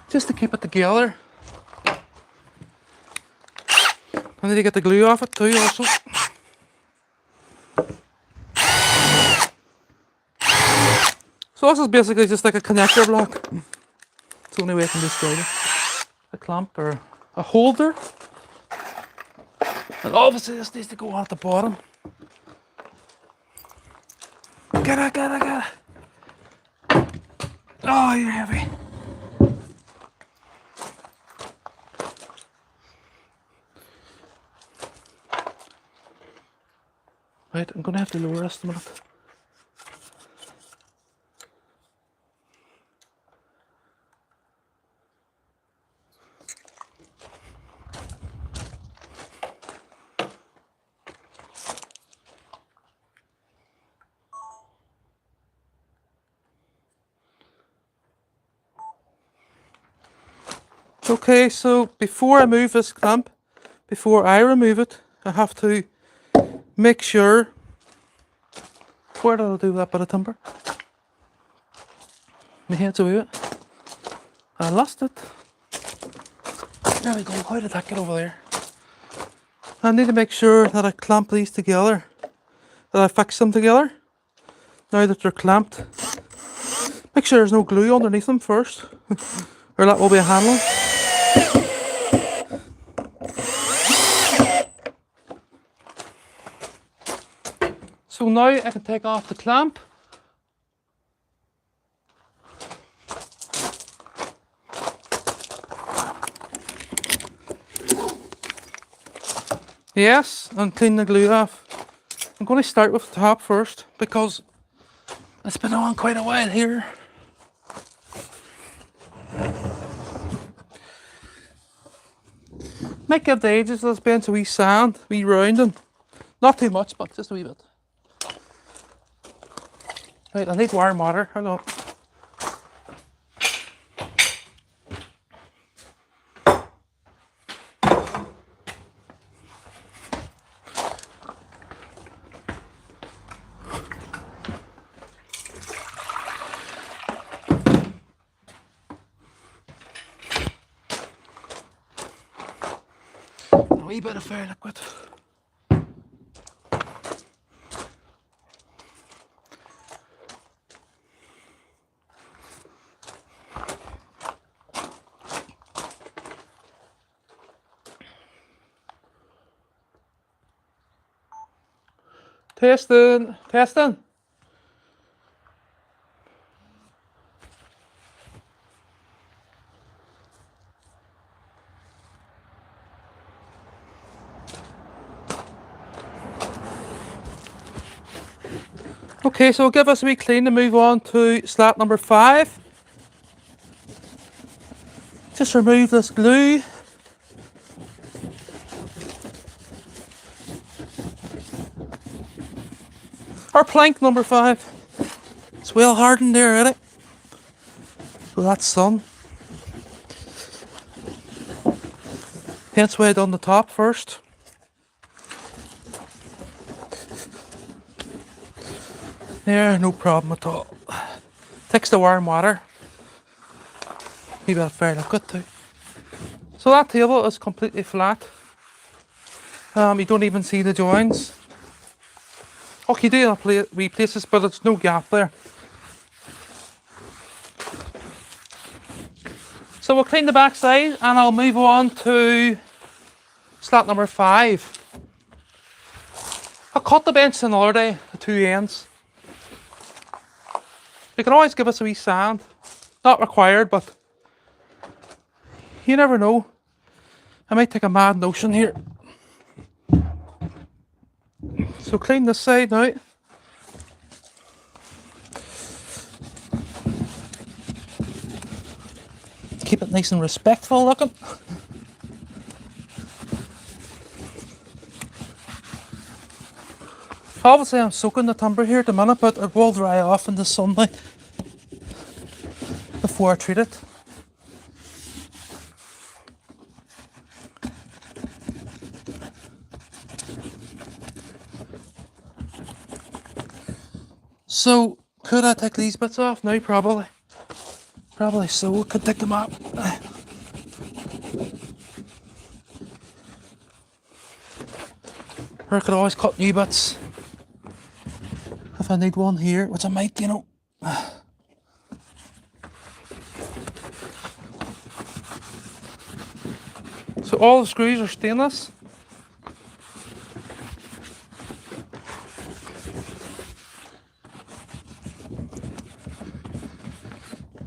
[SPEAKER 1] Just to keep it together. I need to get the glue off it too also. So this is basically just like a connector block. It's the only way I can describe it. A clamp or a holder. And obviously this needs to go on at the bottom. Get it. Oh, you're heavy. Right, I'm gonna have to lower this a minute. Okay, so before I move this clamp, before I remove it, I have to make sure. Where did I do that bit of timber? My head's away with it. I lost it. There we go. How did that get over there? I need to make sure that I clamp these together. That I fix them together. Now that they're clamped. Make sure there's no glue underneath them first. Or that will be a handle. So now I can take off the clamp. Yes, and clean the glue off. I'm going to start with the top first because it's been on quite a while here. Might give the edges of this bench a wee sand, a wee rounding. Not too much, but just a wee bit. Right, I need warm water. Hold on. A wee bit of fair liquid. Testing. Okay, so we'll give us a wee clean and move on to slat number 5. Just remove this glue. Our plank number 5. It's well hardened there, isn't it? So that's done. Hence why I done the top first. There, no problem at all. Takes the warm water. Maybe that's fair liquid too. So that table is completely flat. You don't even see the joins. Okay, you do have wee places, but there's no gap there. So we'll clean the back side and I'll move on to slat number 5. I'll cut the bench another day, the two ends. You can always give us a wee sand. Not required, but you never know. I might take a mad notion here. So clean this side now. Keep it nice and respectful looking. Obviously I'm soaking the timber here at the minute, but it will dry off in the sunlight before I treat it. So, could I take these bits off? No, probably. Probably so, I could take them off. Or I could always cut new bits if I need one here, which I might, you know. So all the screws are stainless.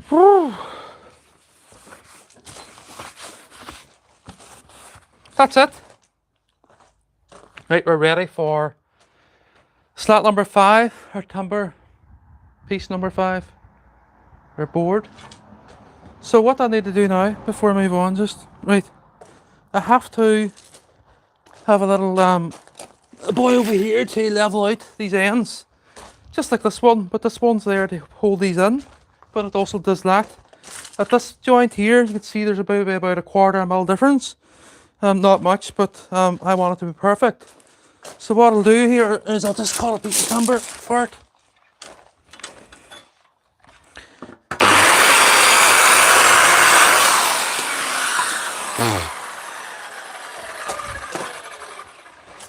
[SPEAKER 1] Whew. That's it. Right, we're ready for slat number 5, our timber piece number 5, our board. So what I need to do now, before I move on, just, right, I have to have a little boy over here to level out these ends. Just like this one, but this one's there to hold these in, but it also does that. At this joint here, you can see there's about a 1/4 mil difference. Not much, but I want it to be perfect. So what I'll do here is I'll just cut a piece of timber for it.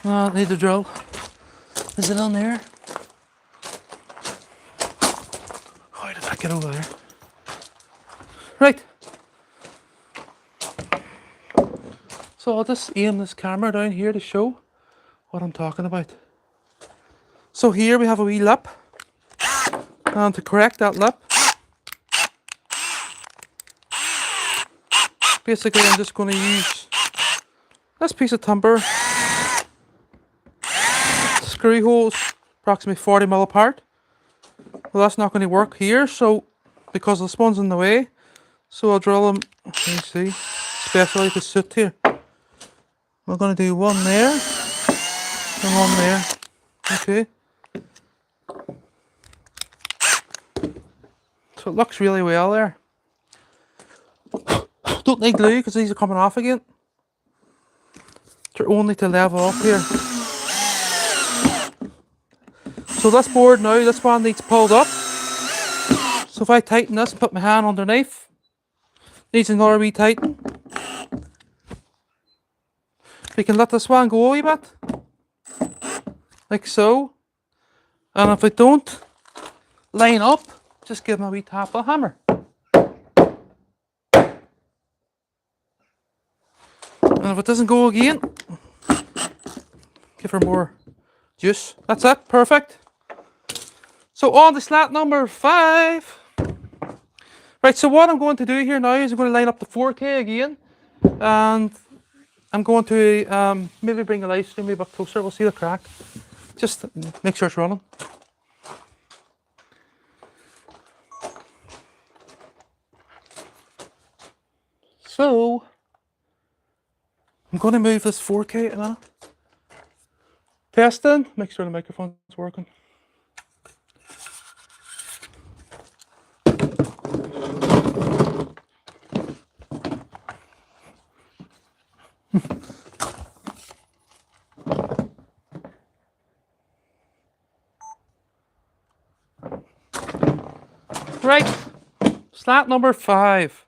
[SPEAKER 1] I need the drill. Is it on there? How did I get over there? Right. So I'll just aim this camera down here to show what I'm talking about. So here we have a wee lip. And to correct that lip, basically I'm just going to use this piece of timber, screw holes approximately 40 mil apart. Well, that's not going to work here, so because this one's in the way, so I'll drill them, let me see, especially to suit here. We're going to do one there and one there. Okay. So it looks really well there. Don't need glue because these are coming off again. They're only to level up here. So this board now, this one needs pulled up. So if I tighten this and put my hand underneath, needs another wee tighten. We can let this one go a wee bit, like so. And if it don't line up, just give them a wee tap with a hammer. And if it doesn't go again, give her more juice. That's it, perfect. So on to slat number 5. Right, so what I'm going to do here now is I'm going to line up the 4K again. And I'm going to maybe bring the live stream a bit closer. We'll see the crack. Just make sure it's running. So I'm going to move this 4K in a minute. Testing, make sure the microphone's working. Right, slat number 5.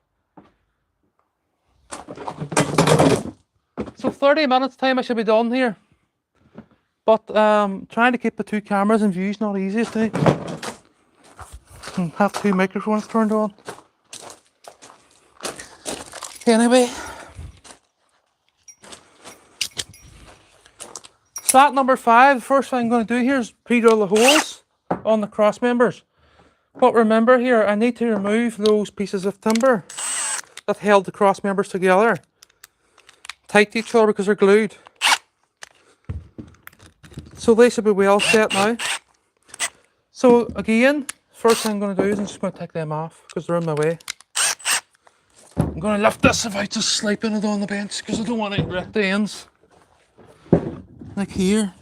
[SPEAKER 1] So 30 minutes time I should be done here. But trying to keep the 2 cameras in view is not easy today. Have 2 microphones turned on. Anyway. Slat number 5, the first thing I'm going to do here is pre-drill the holes on the cross members. But remember here, I need to remove those pieces of timber that held the cross members together tight to each other because they're glued. So they should be well set now. So again, first thing I'm going to do is I'm just going to take them off because they're in my way. I'm going to lift this if I just sleeping it on the bench because I don't want to wreck the ends. Like here.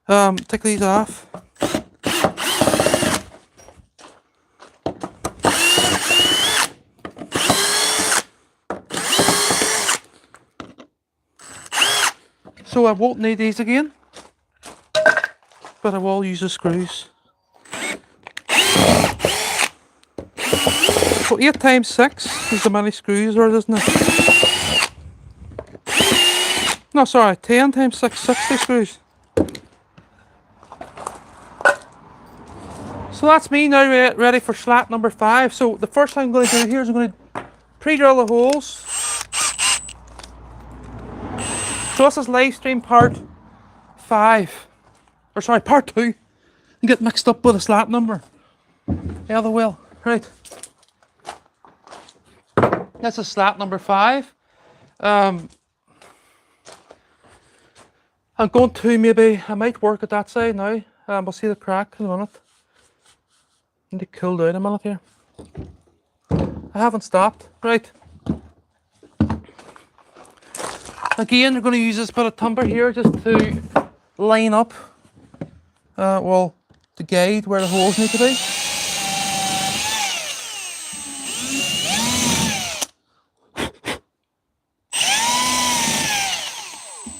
[SPEAKER 1] Take these off. So I won't need these again, but I will use the screws. So 8 times 6 is the many screws there, isn't it? No, sorry, 10 times 6, 60 screws. So that's me now ready for slat number 5. So the first thing I'm going to do here is I'm going to pre-drill the holes. So this is live stream part 5. Or sorry, part 2. And get mixed up with a slat number. Yeah, they will. Right. This is slat number 5. I'm going to maybe, I might work at that side now. We'll see the crack in a minute. Need to cool down a minute here. I haven't stopped. Right. Again, we're going to use this bit of timber here just to line up, well, to guide where the holes need to be.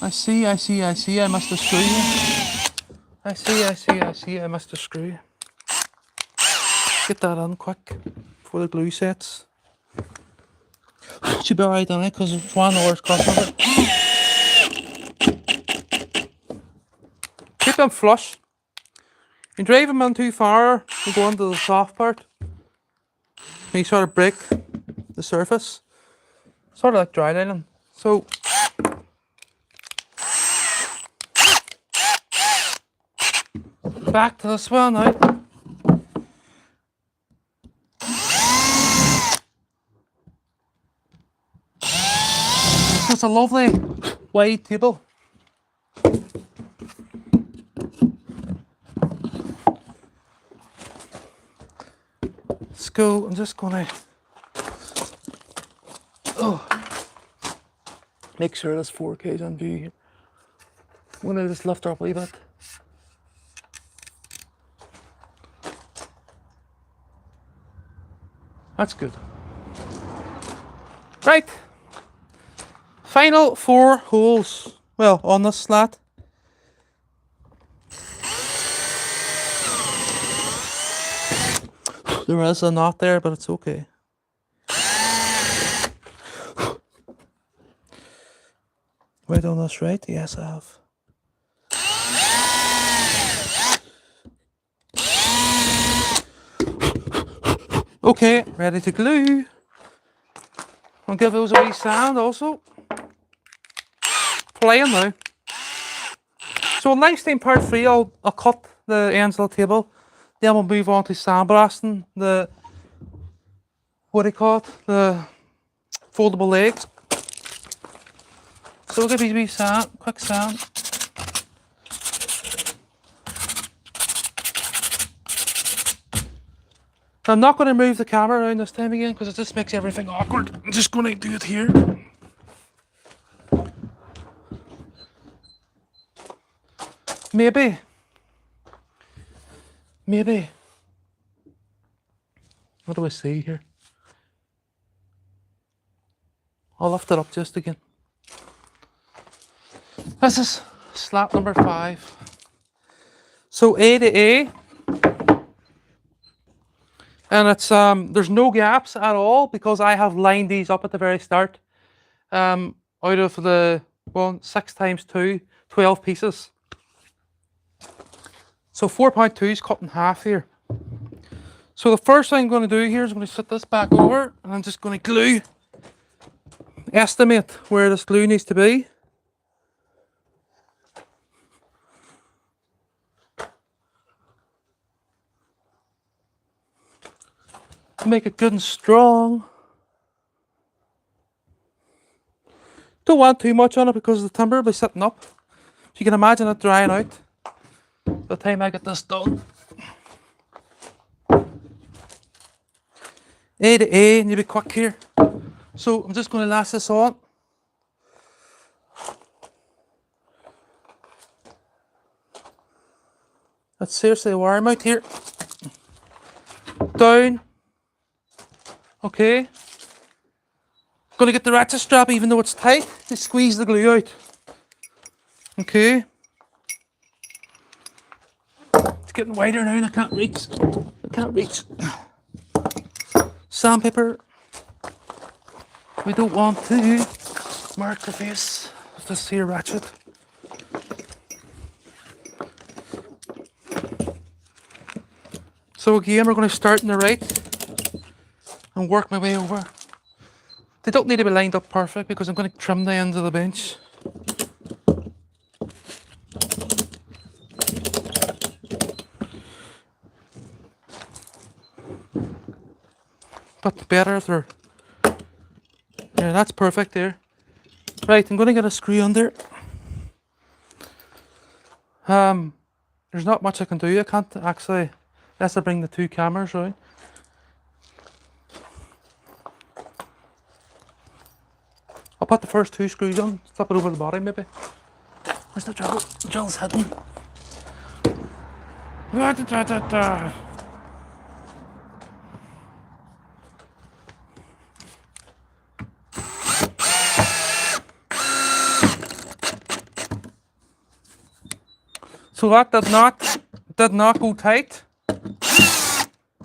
[SPEAKER 1] I see, I missed a screw here. I see, I missed a screw. Get that on quick before the glue sets. Should be alright on it because it's $1 cost of it. Keep them flush. You drive them in too far, you go into the soft part. And you sort of break the surface. Sort of like dry lining. So back to this one now. It's a lovely wide table. Let's go. I'm just gonna make sure this 4K is on view here. I'm gonna just lift her up a wee bit. That's good. Right. Final 4 holes. Well, on this slat. There is a knot there, but it's okay. Have I done this right? Yes, I have. Okay, ready to glue. I'll give those a wee sand also. Playing now. So in live stream part 3, I'll cut the ends of the table. Then we'll move on to sandblasting the, what do you call it? The foldable legs. So we'll give these a wee sand, quick sand. I'm not going to move the camera around this time again because it just makes everything awkward. I'm just going to do it here. Maybe. What do I see here? I'll lift it up just again. This is slat number 5. So A to A. And it's there's no gaps at all because I have lined these up at the very start. Out of the 6 times 2, 12 pieces. So 4.2 is cut in half here. So the first thing I'm going to do here is I'm going to set this back over and I'm just going to glue. Estimate where this glue needs to be. Make it good and strong. Don't want too much on it because the timber will be sitting up. So you can imagine it drying out by the time I get this done. A to A, and you'll be quick here. So I'm just going to lash this on. That's seriously a wire mount here. Down. Okay. Going to get the ratchet strap, even though it's tight, to squeeze the glue out. Okay. It's getting wider now and I can't reach. I can't reach. Sandpaper. We don't want to mark the face with this here ratchet. So again, we're going to start on the right and work my way over. They don't need to be lined up perfect because I'm going to trim the end of the bench. But better if they're... Yeah, that's perfect there. Right, I'm going to get a screw under. There's not much I can do. I can't actually, unless I bring the two cameras round. I'll put the first two screws on, flip it over the body maybe. Where's the drill? The drill's hidden. So that did not go tight.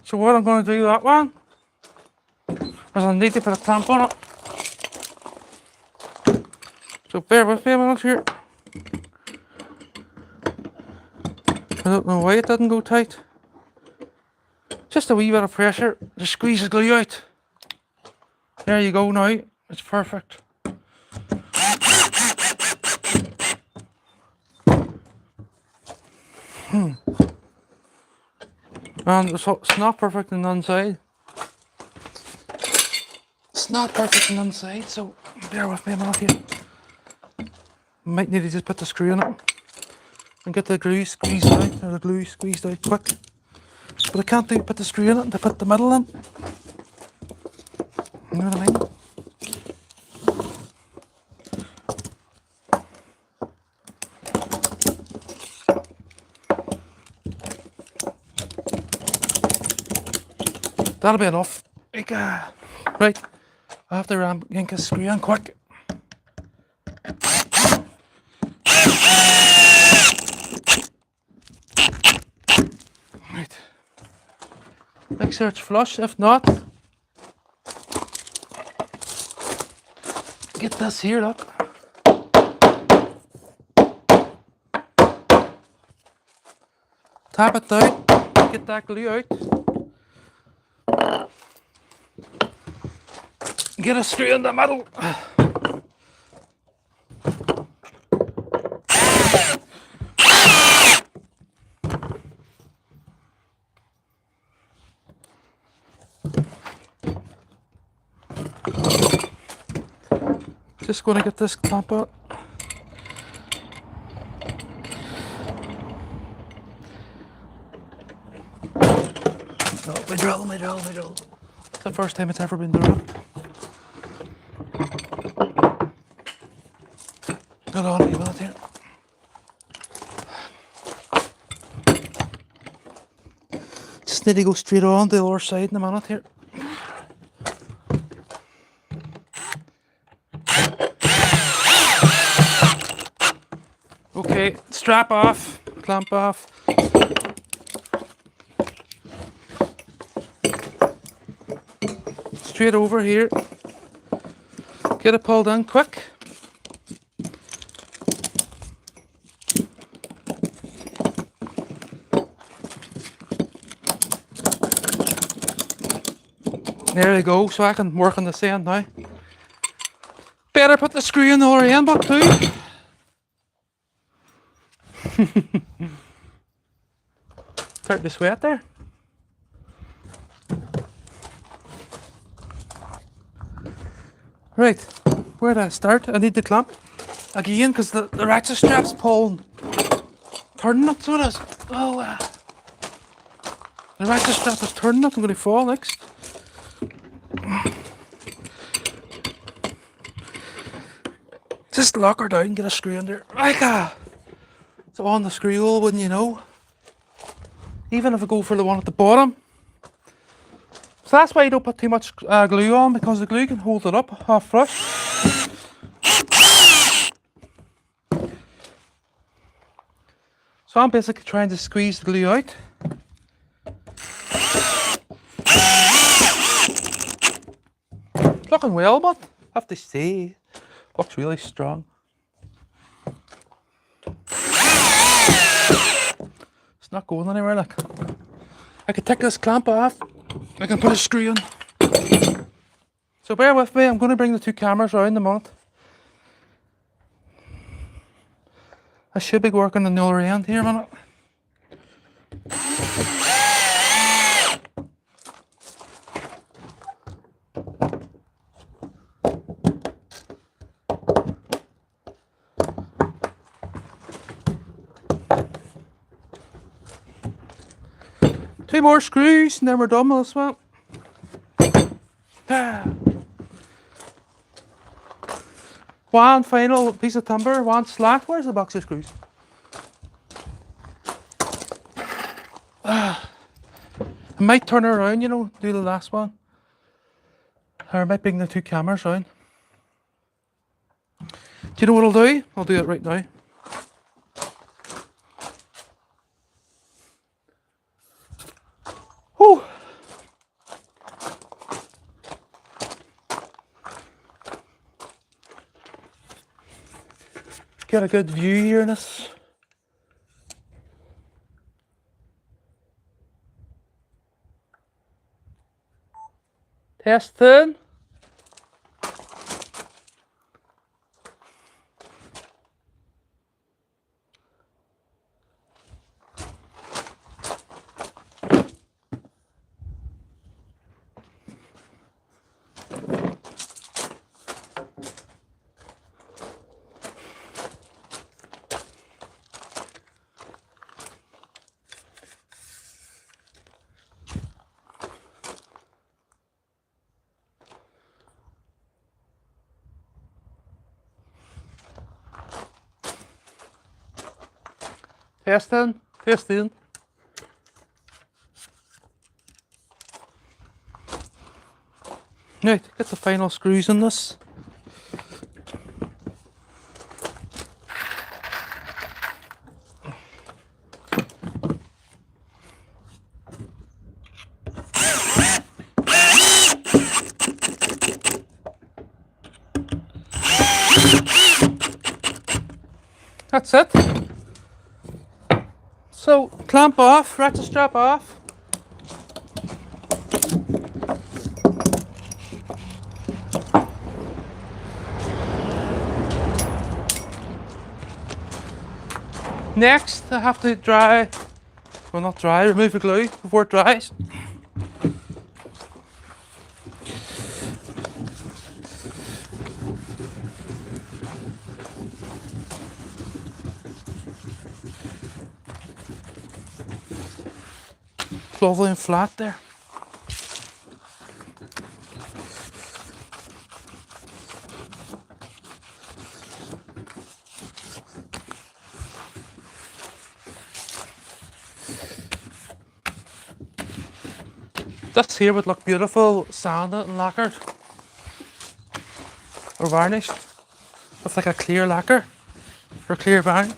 [SPEAKER 1] So what I'm going to do that one is I need to put a clamp on it. So bear with me a minute here. I don't know why it didn't go tight. Just a wee bit of pressure to squeeze the glue out. There you go now. It's perfect. And it's not perfect on the inside. It's not perfect on the inside, so bear with me a minute here. Might need to just put the screw in it and get the glue squeezed out, or the glue squeezed out quick. But I can't do put the screw in it and to put the middle in. You know what I mean? That'll be enough. Right, I have to yank a screw in quick. Right. Make sure it's flush. If not, get this here, look. Tap it down, get that glue out. Get a screw in the middle. Just going to get this clamp out. Oh, my drill. It's the first time it's ever been done. Hold on a minute here. Just need to go straight on the other side in a minute here. Okay, strap off, clamp off. Straight over here. Get it pulled in quick. There you go, so I can work on the sand now. Better put the screw in the other end back too. Start to sweat there. Right, Where do I start? I need the clamp again because the ratchet strap's pulling, turning it, so it is. Oh, the ratchet strap is turning it. I'm going to fall next. Just lock her down, get a screw in there. Like it's on the screw hole, wouldn't you know? Even if I go for the one at the bottom. So that's why you don't put too much glue on, because the glue can hold it up half flush. So I'm basically trying to squeeze the glue out. It's looking well, but I have to say, looks really strong. It's not going anywhere, look. I can take this clamp off. I can put a screw in. So bear with me, I'm going to bring the two cameras around a minute. I should be working on the other end here a minute. Two more screws and then we're done with this one. One final piece of timber, one slat. Where's the box of screws? I might turn her around, you know, do the last one. Or I might bring the two cameras around. Do you know what I'll do? I'll do it right now. Whew. Get a good view here in this. Testing. Testing. Testing. Right, get the final screws in this. That's it. So, clamp off, ratchet strap off. Next, I have to dry, well not dry, remove the glue before it dries. Lovely and flat there. This here would look beautiful sanded and lacquered or varnished with like a clear lacquer or clear varnish.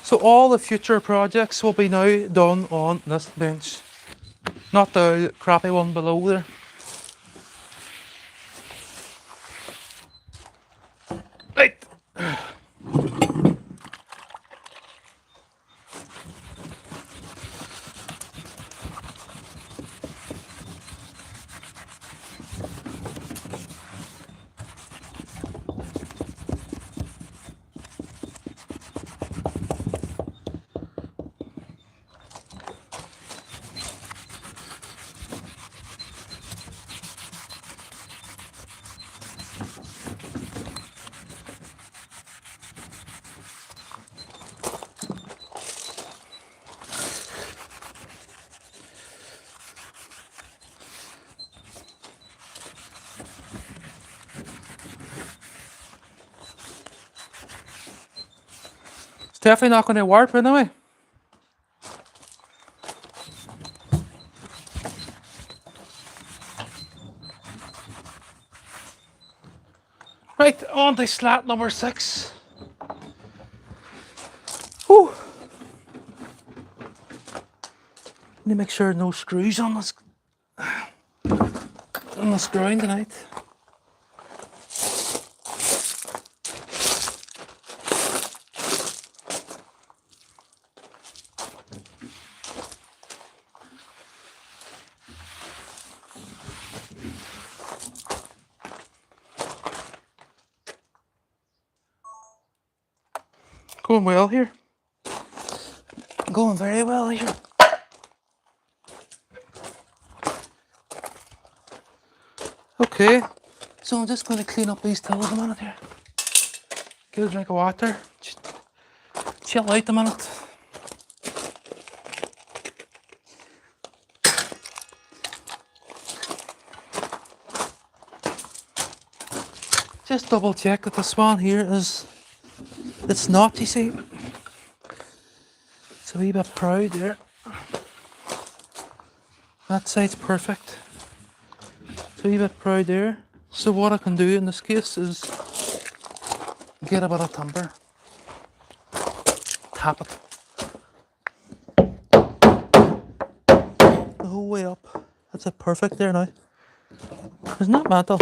[SPEAKER 1] So all the future projects will be now done on this bench, not the crappy one below there. Right. definitely not going to warp anyway. Right, on to slat number 6. Whew. Need to make sure no screws on this ground tonight. Going well here. Going very well here. Okay, so I'm just going to clean up these towels a minute here. Get a drink of water. Just chill out a minute. Just double check that this one here it's not, you see. It's a wee bit proud there. That side's perfect. It's a wee bit proud there. So what I can do in this case is get a bit of timber. Tap it. The whole way up. That's it, perfect there now. Isn't that mental?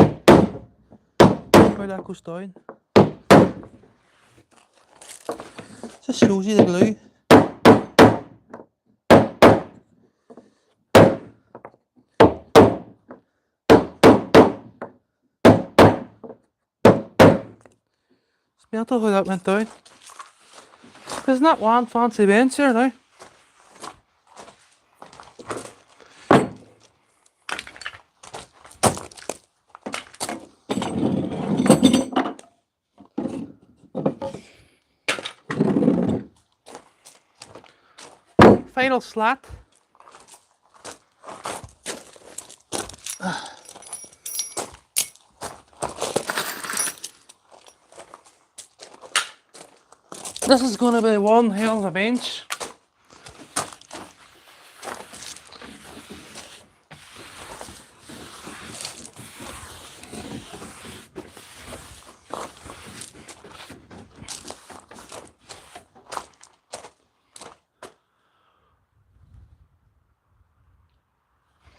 [SPEAKER 1] How that goes down. Just shows you the glue. It's mental how that went down. Isn't that one fancy bench here now? Final slat. This is going to be one hell of a bench.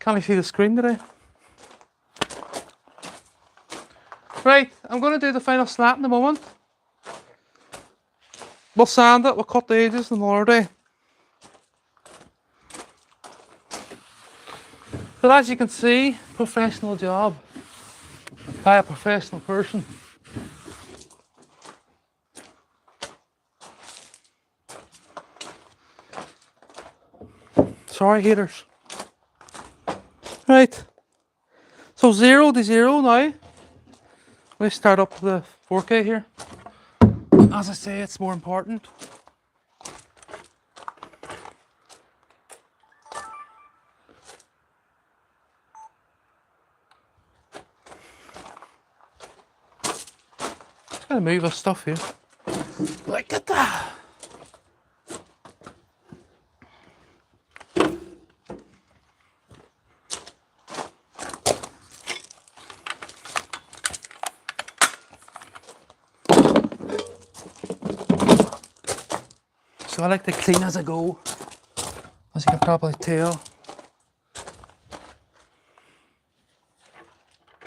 [SPEAKER 1] Can't you see the screen today? Right, I'm going to do the final slat in a moment. We'll sand it, we'll cut the edges another day. But as you can see, professional job by a professional person. Sorry haters. Right, so 0 to 0 now. Let's start up the 4K here. As I say, it's more important. Just gotta move this stuff here. Look at that. So I like to clean as I go, as you can probably tell.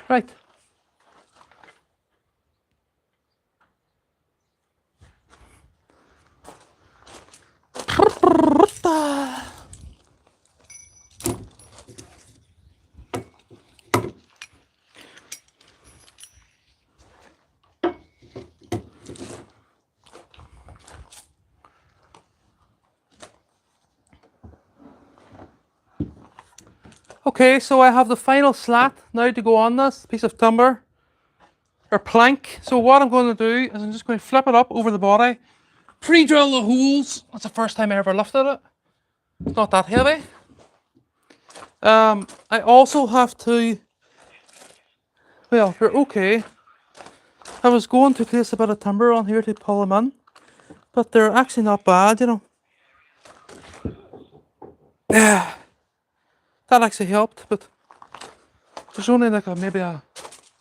[SPEAKER 1] Right. Okay, so I have the final slat now to go on this piece of timber or plank. So what I'm going to do is I'm just going to flip it up over the body, pre-drill the holes. That's the first time I ever lifted it. It's not that heavy. I also have to, well, they're okay. I was going to place a bit of timber on here to pull them in, but they're actually not bad, you know. Yeah, that actually helped, but there's only like maybe a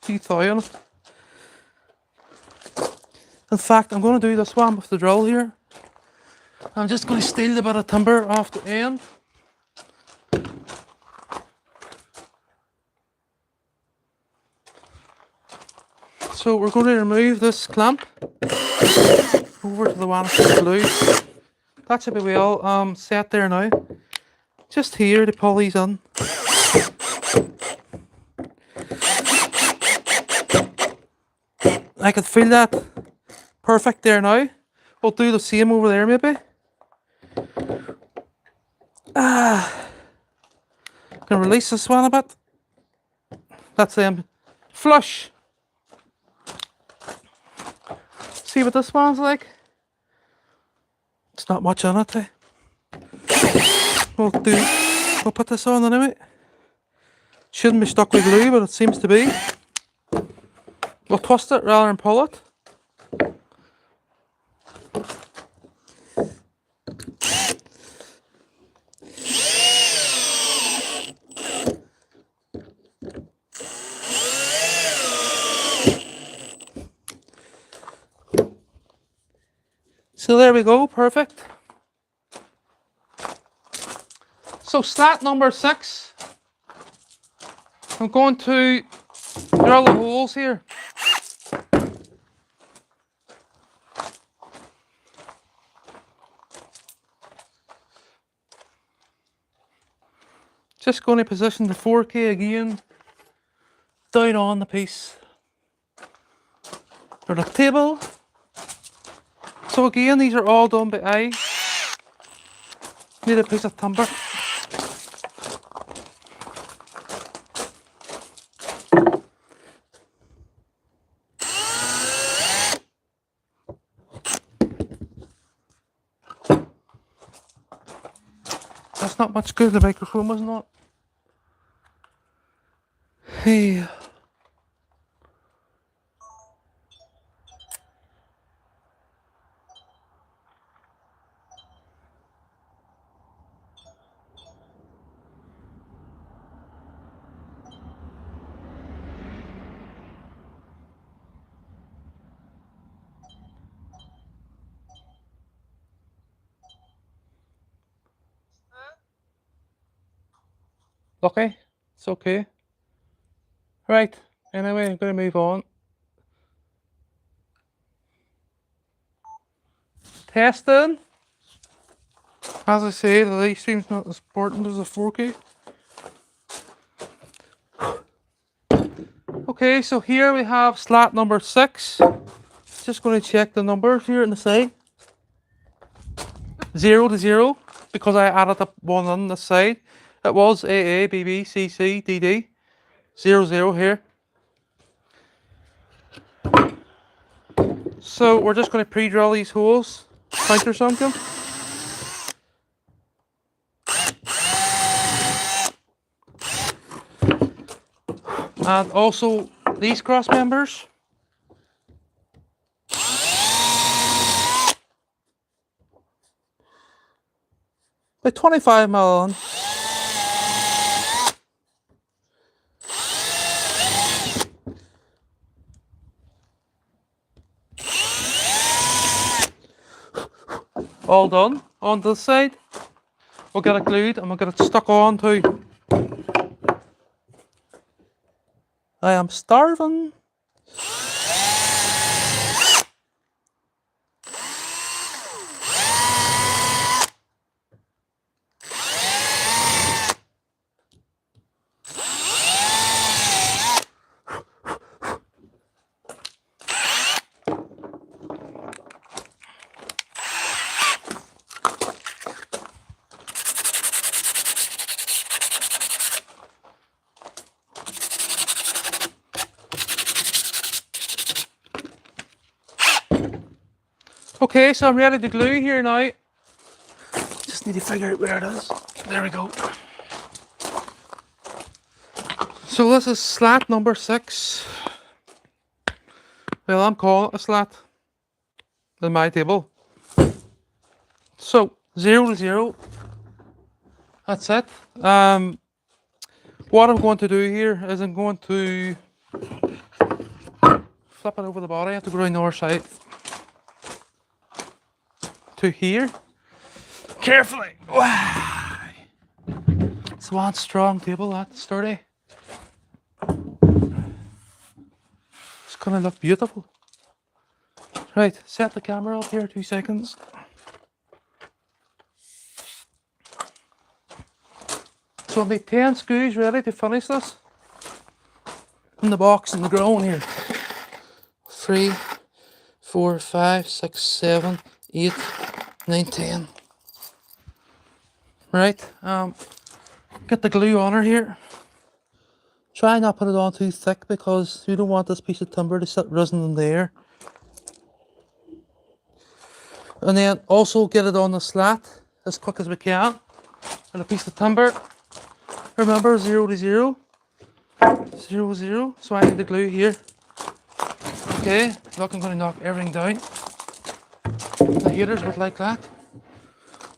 [SPEAKER 1] few thou on it. In fact, I'm going to do this one with the drill here. I'm just going to steal a bit of timber off the end. So we're going to remove this clamp over to the one that's blue. That should be well set there now. Just here to pull these in. I can feel that perfect there now. We'll do the same over there maybe. Can release this one a bit. That's flush. See what this one's like? It's not much on it, eh? We'll put this on anyway. Shouldn't be stuck with glue, but it seems to be. We'll twist it rather than pull it. So there we go, perfect. So slat number 6. I'm going to drill the holes here. Just going to position the 4K again down on the piece or the table. So again, these are all done by eye. Need a piece of timber. That's not much good, the microphone was not. Hey. Okay, it's okay. Right, anyway, I'm going to move on. Testing. As I say, the light stream's not as important as the 4K. Okay, so here we have slat number 6. Just going to check the numbers here on the side. 0 to 0, because I added up one on the side. It was AA, BB, CC, DD. 0, 0 here. So we're just going to pre-drill these holes. Counter something. And also these cross members. About 25 mil on. All done. On this side, we'll get it glued and we'll get it stuck on too. I am starving. Okay, so I'm ready to glue here now. Just need to figure out where it is. There we go. So this is slat number 6. Well, I'm calling it a slat in my table. 0 to 0. That's it. What I'm going to do here is I'm going to flip it over the body. I have to go around the other side to here. Carefully. Wow. It's one strong table, that's sturdy. It's gonna look beautiful. Right, set the camera up here, 2 seconds. So I'll be 10 screws ready to finish this. In the box and the ground here. 3, 4, 5, 6, 7, 8, 9, 10. Right, get the glue on her here. Try not put it on too thick because you don't want this piece of timber to sit risen in the air. And then also get it on the slat as quick as we can. And a piece of timber. Remember 0 to 0. 0, 0. So I need the glue here. Okay, look, I'm going to knock everything down. The haters would like that.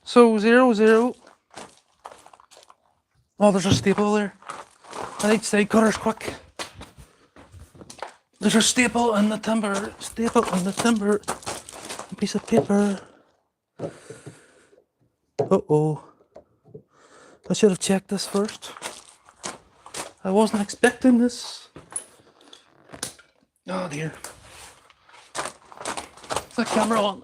[SPEAKER 1] So 0, 0. Oh, there's a staple there. I need side cutters quick. There's a staple in the timber. Staple in the timber. A piece of paper. Uh-oh. I should have checked this first. I wasn't expecting this. Oh dear. Is the camera on?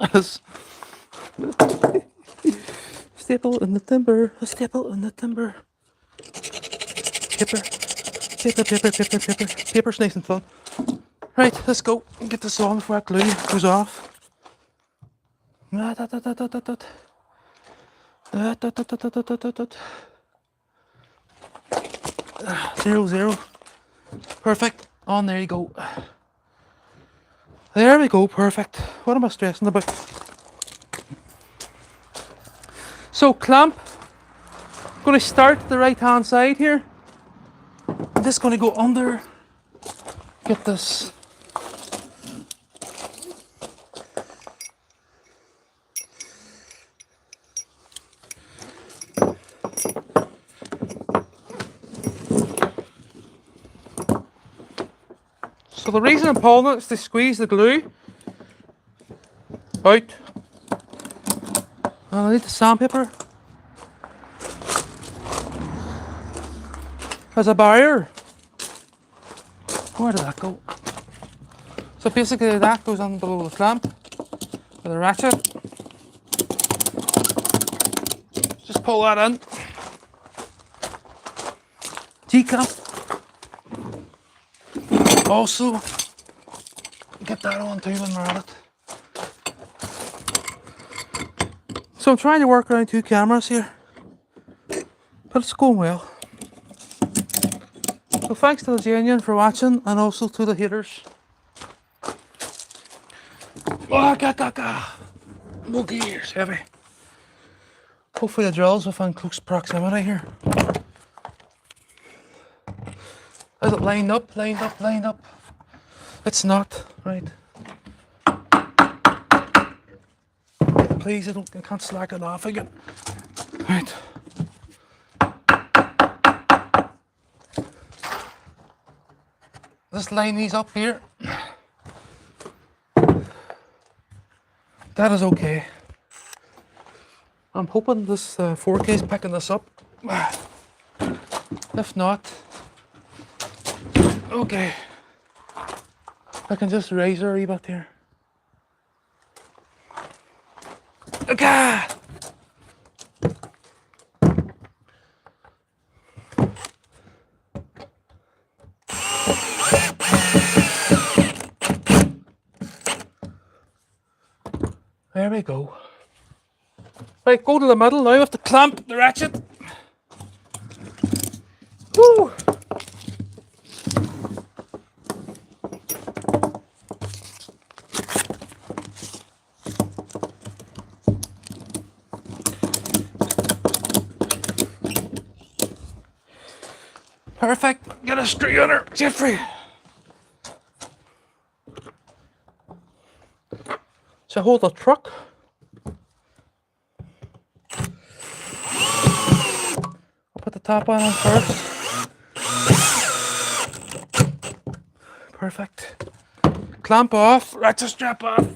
[SPEAKER 1] Staple in the timber. A staple in the timber. Paper. Paper, paper, paper, paper. Paper's nice and fun. Right, let's go and get this on before that glue goes off. 0, 0. Perfect. On, there you go. There we go, perfect. What am I stressing about? So clamp. I'm going to start the right hand side here. I'm just going to go under. Get this. So the reason I'm pulling it is to squeeze the glue out. And I need the sandpaper as a barrier. Where did that go? So basically that goes on below the clamp with a ratchet. Just pull that in. G-clamp. Also, get that on too when we're at it. So I'm trying to work around 2 cameras here, but it's going well. So thanks to the genuine for watching, and also to the haters. Oh, okay, here's heavy. Hopefully the drills within close proximity here. Is it lined up, lined up, lined up? It's not, right. Please, I can't slack it off again. Right. Just line these up here. That is okay. I'm hoping this 4K is picking this up. If not, okay. I can just raise her a wee bit here. Okay. There we go. Right, go to the middle now with the clamp, the ratchet. Woo! Perfect. Get a screw in her, Jeffrey. So hold the truck. top on first. Perfect. Clamp off. Right, to strap off.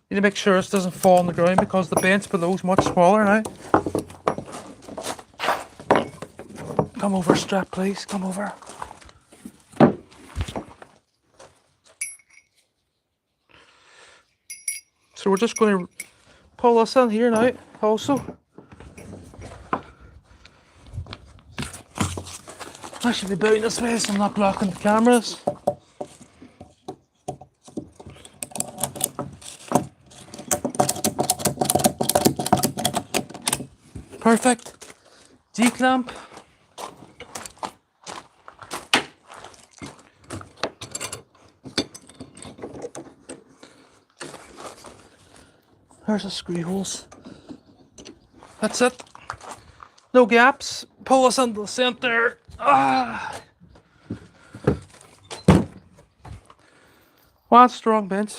[SPEAKER 1] Need to make sure this doesn't fall on the ground because the bench below is much smaller now. Come over, strap, please. Come over. So we're just going to pull this in here now, also. I should be doing this way so I'm not blocking the cameras. Perfect. G-clamp. There's the screw holes. That's it. No gaps. Pull us into the center. Ah. One strong bench.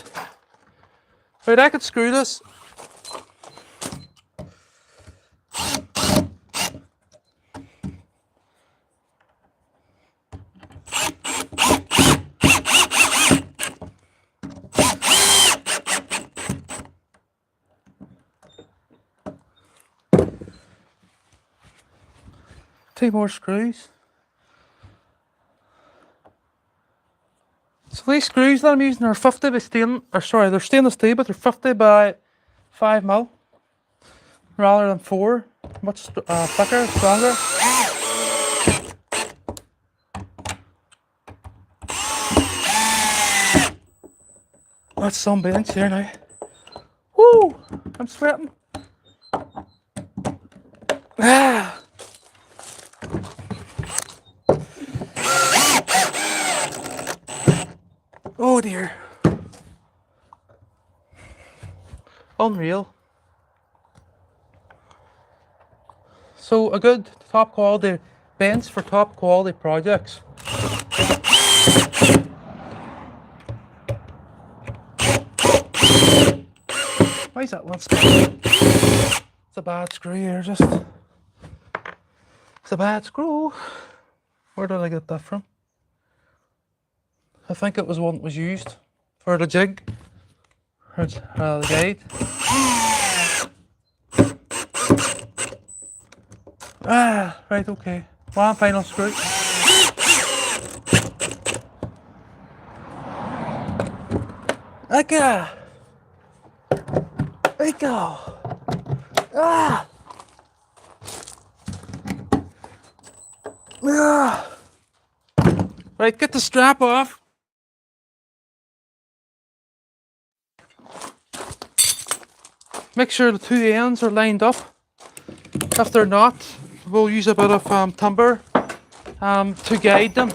[SPEAKER 1] Right, I could screw this. Two more screws. So these screws that I'm using are 50 by they're stainless steel, but they're 50 by 5mm rather than 4. Much thicker, stronger. That's some bench here now. Woo! I'm sweating. Ah! Oh dear. Unreal. So a good top quality bench for top quality projects. Why is that one screw? It's a bad screw here, just. It's a bad screw. Where did I get that from? I think it was one that was used for the jig. Or the guide. Ah, right, okay. One final screw. Ika! Ika! Ah! Ah! Right, get the strap off. Make sure the two ends are lined up. If they're not, we'll use a bit of timber to guide them.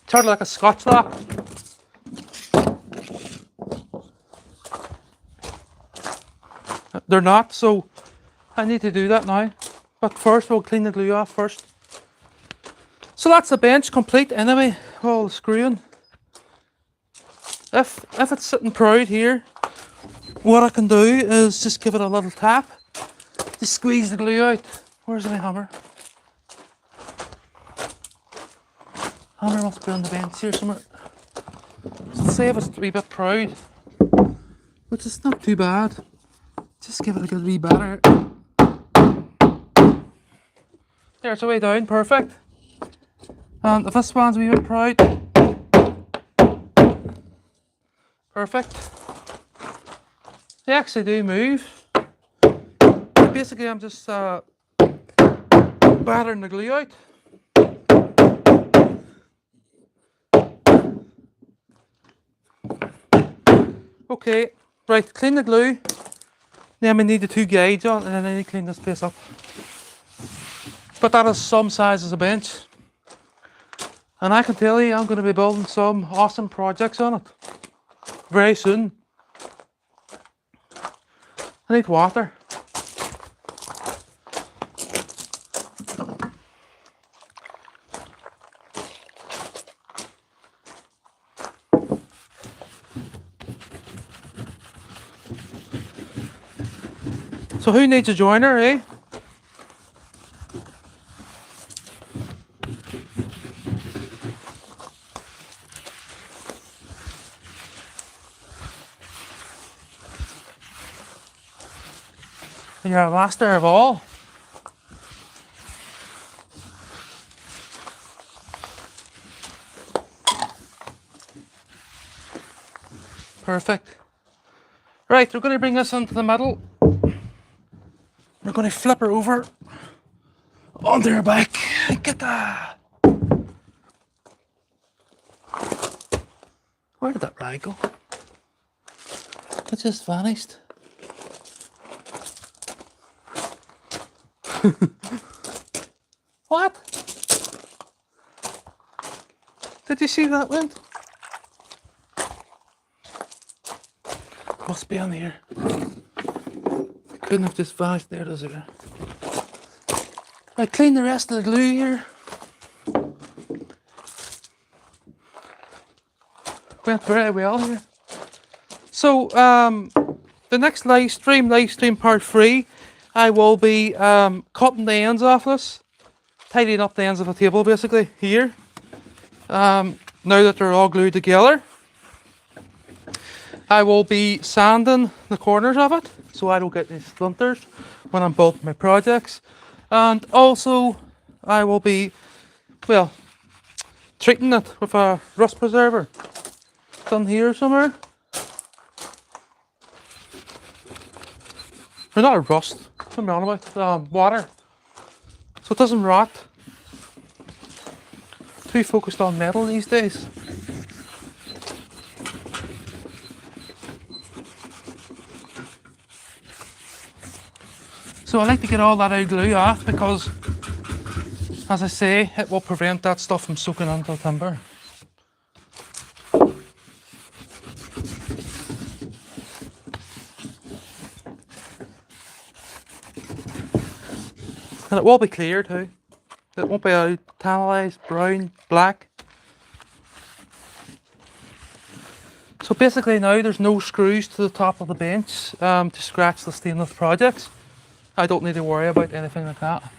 [SPEAKER 1] Sort of like a Scotch lock. They're not, so I need to do that now. But first, we'll clean the glue off first. So that's the bench complete anyway. All the screwing. If it's sitting proud here, what I can do is just give it a little tap. Just squeeze the glue out. Where's my hammer? Hammer must be on the bench here somewhere. So say if it's a wee bit proud, which is not too bad. Just give it a good wee batter. There, it's a way down, perfect. And if this one's a wee bit proud, perfect. They actually do move. Basically, I'm just battering the glue out. Okay, right, clean the glue. Then we need the two guides on, and then I need to clean this place up. But that is some size as a bench. And I can tell you, I'm going to be building some awesome projects on it very soon. I need water. So who needs a joiner, eh? You're a master of all. Perfect. Right, we're going to bring this onto the middle. We're going to flip her over onto her back. Get that. Where did that rag go? It just vanished. What? Did you see that went? Must be on here. Couldn't have just vanished there, does it? I clean the rest of the glue here. Went very well here. So the next live stream part 3, I will be cutting the ends off this, tidying up the ends of the table basically here. Now that they're all glued together, I will be sanding the corners of it so I don't get any splinters when I'm building my projects. And also I will be, well, treating it with a rust preserver. Done here somewhere. Or not a rust, what am I on about? Water. So it doesn't rot. Too focused on metal these days. So I like to get all that out glue off because, as I say, it will prevent that stuff from soaking into the timber. And it will be clear too. It won't be a tantalised brown, black. So basically now there's no screws to the top of the bench to scratch the stainless projects. I don't need to worry about anything like that.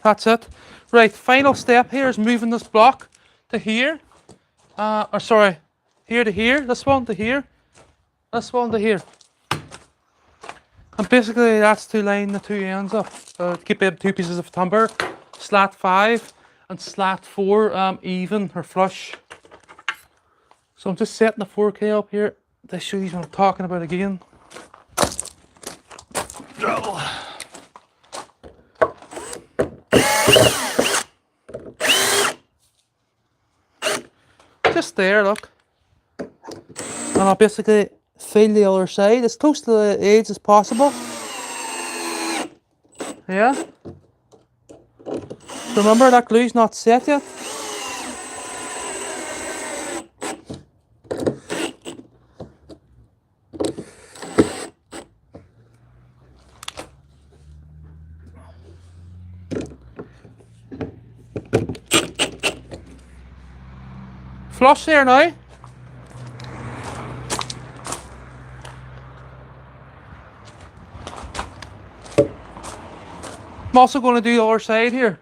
[SPEAKER 1] That's it. Right, final step here is moving this block to here. Or sorry, here to here, this one to here, this one to here. And basically that's to line the two ends up. To keep the two pieces of timber, slat 5 and slat 4 even or flush. So I'm just setting the 4K up here to show you what I'm talking about again. Drill. Just there, look. And I'll basically fill the other side as close to the edge as possible. Yeah. Remember that glue's not set yet. Flush there now. I'm also going to do the other side here.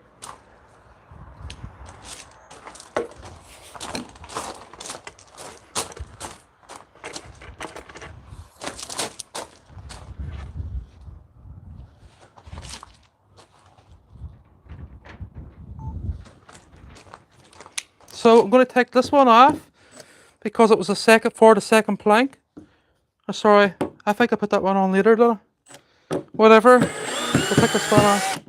[SPEAKER 1] So I'm going to take this one off because it was the second plank. Oh, sorry, I think I put that one on later though. Whatever, I'll take this one off.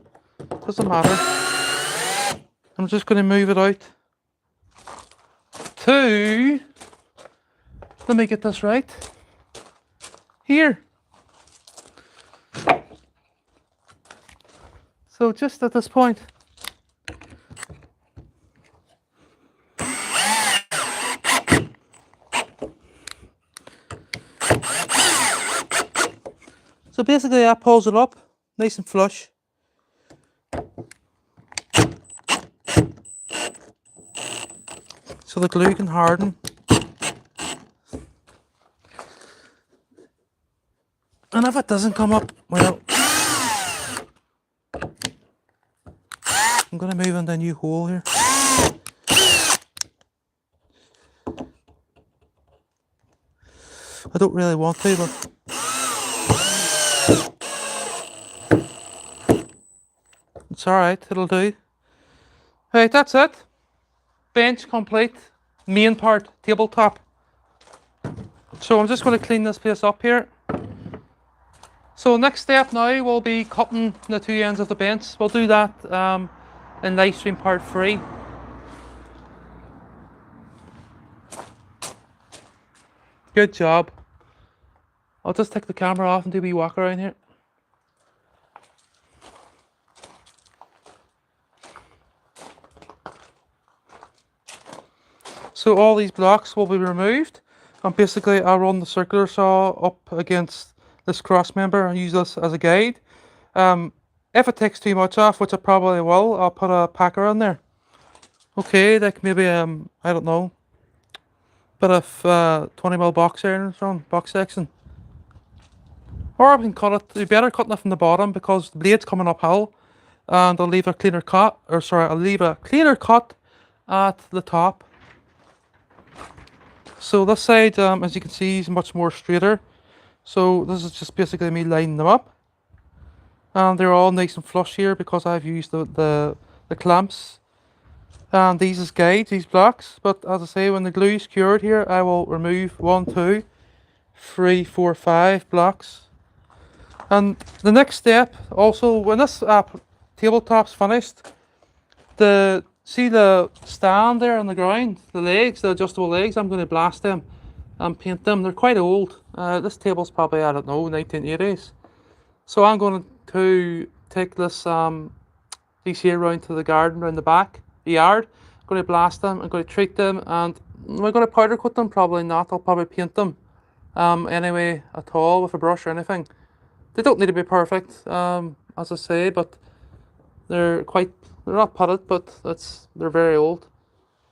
[SPEAKER 1] Doesn't matter. I'm just going to move it out to, let me get this right, here. So just at this point. So basically that pulls it up nice and flush. So the glue can harden. And if it doesn't come up, well, going to move into a new hole here. I don't really want to, but it's alright, it'll do. Right, that's it. Bench complete. Main part, tabletop. So I'm just going to clean this place up here. So next step now will be cutting the two ends of the bench. We'll do that in live stream part 3. Good job. I'll just take the camera off and do a wee walk around here. So all these blocks will be removed, and basically I'll run the circular saw up against this cross member and use this as a guide. If it takes too much off, which it probably will, I'll put a packer on there. Okay, like maybe I don't know, bit of 20mm box iron on box section. Or I can cut it. You better cut it from the bottom because the blade's coming uphill, and I'll leave a cleaner cut. Or sorry, I'll leave a cleaner cut at the top. So this side, as you can see, is much more straighter. So this is just basically me lining them up, and they're all nice and flush here because I've used the clamps. And these is guides, these blocks. But as I say, when the glue is cured here, I will remove 1, 2, 3, 4, 5 blocks. And the next step, also, when this tabletop's finished, see the stand there on the ground, the legs, the adjustable legs, I'm going to blast them and paint them. They're quite old. This table's probably, I don't know, 1980s. So I'm going to take this these here round to the garden, round the back, the yard. I'm going to blast them, I'm going to treat them, and am I going to powder coat them? Probably not. I'll probably paint them anyway at all with a brush or anything. They don't need to be perfect, as I say, but they're not putted, but they're very old.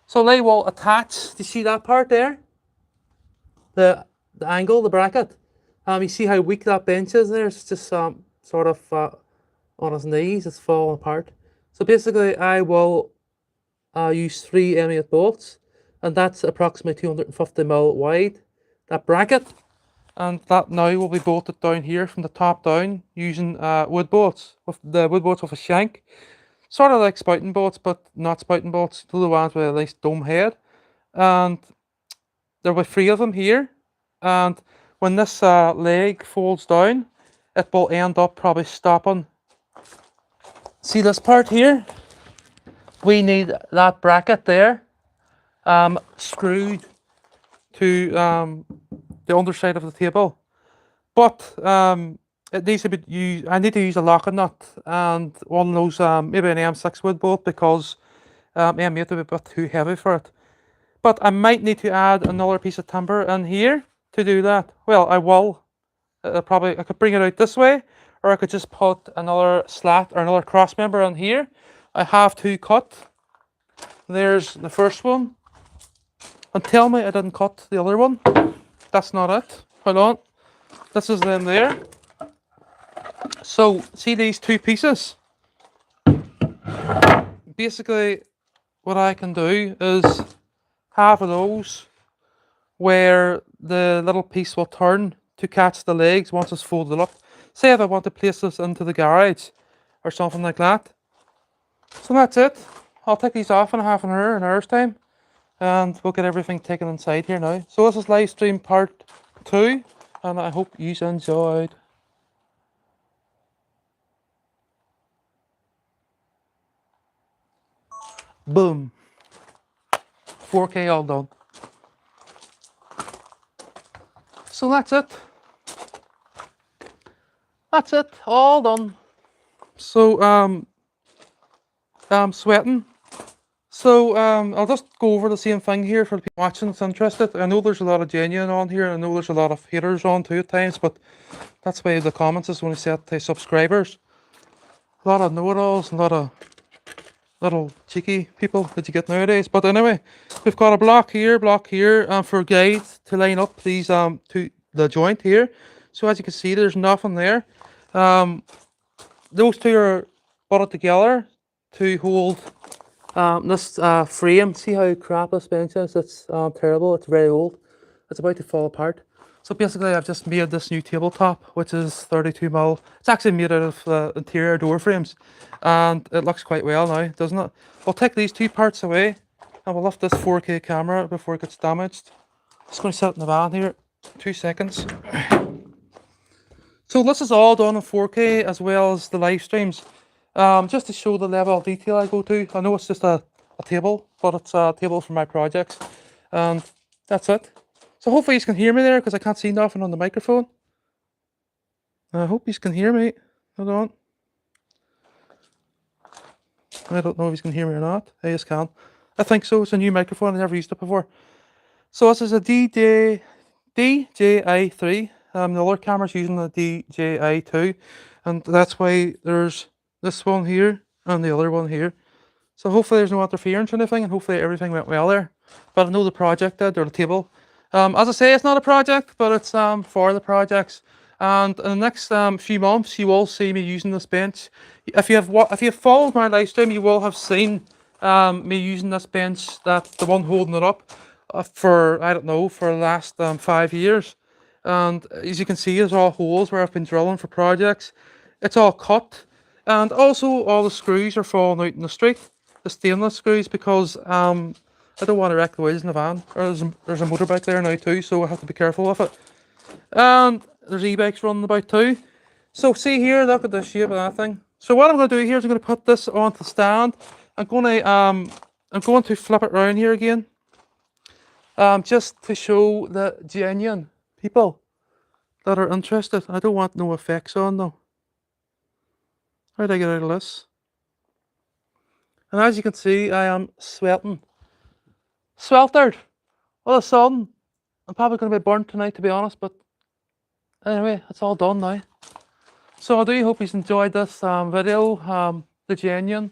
[SPEAKER 1] So they will attach. Do you see that part there? The angle, the bracket. You see how weak that bench is there? It's just sort of on his knees. It's falling apart. So basically, I will use 3 M8 bolts, and that's approximately 250mm wide. That bracket. And that now will be bolted down here from the top down using wood bolts, with a shank. Sort of like spouting bolts, but not spouting bolts. The ones with a nice dome head. And there will be 3 of them here. And when this leg folds down, it will end up probably stopping. See this part here? We need that bracket there screwed to the underside of the table, but it needs to be used. I need to use a locking nut and one of those maybe an M6 wood bolt because M8 would be a bit too heavy for it. But I might need to add another piece of timber in here to do that. Well, I will. I could bring it out this way, or I could just put another slat or another cross member in here. I have 2 cut. There's the first one, and tell me I didn't cut the other one. That's not it. Hold on. This is them there. So, see these 2 pieces? Basically, what I can do is half of those where the little piece will turn to catch the legs once it's folded up. Say if I want to place this into the garage or something like that. So that's it. I'll take these off in an hour's time. And we'll get everything taken inside here now. So this is live stream part 2, and I hope you enjoyed. Boom. 4K all done. So that's it. That's it, all done. So I'm sweating. So I'll just go over the same thing here for the people watching that's interested. I know there's a lot of genuine on here. I know there's a lot of haters on too at times, but that's why the comments is when I set to subscribers. A lot of know-it-alls, a lot of little cheeky people that you get nowadays. But anyway, we've got a block here for a guide to line up these to the joint here. So as you can see, there's nothing there. Those 2 are butted together to hold this frame. See how crap this bench is? It's terrible. It's very old. It's about to fall apart. So basically, I've just made this new tabletop, which is 32mm. It's actually made out of interior door frames, and it looks quite well now, doesn't it? We'll take these two parts away, and we'll lift this 4K camera before it gets damaged. Just going to set it in the van here. 2 seconds. So this is all done in 4K as well as the live streams. Just to show the level of detail I go to. I know it's just a table, but it's a table for my projects. And that's it. So hopefully you can hear me there, because I can't see nothing on the microphone. I hope you can hear me. Hold on. I don't know if you can hear me or not. I just can. I think so. It's a new microphone. I never used it before. So this is a DJI-3. The other camera's using the DJI-2. And that's why there's this one here and the other one here. So hopefully there's no interference or anything, and hopefully everything went well there. But I know the project did, or the table. As I say, it's not a project, but it's for the projects. And in the next few months, you will see me using this bench. If you have followed my live stream, you will have seen me using this bench, the one holding it up, for I don't know, for the last 5 years. And as you can see, there's all holes where I've been drilling for projects. It's all cut, and also all the screws are falling out in the street, the stainless screws, because I don't want to wreck the wheels in the van. Or there's a motorbike there now too, so I have to be careful with it. And there's e-bikes running about too. So see here, look at the shape of that thing. So what I'm going to do here is I'm going to put this onto the stand. I'm going to flip it around here again, just to show the genuine people that are interested. I don't want no effects on though. How do I get out of this? And as you can see, I am sweating. Sweltered. All of a sudden, I'm probably going to be burnt tonight, to be honest, but anyway, it's all done now. So I do hope you enjoyed this video, the genuine.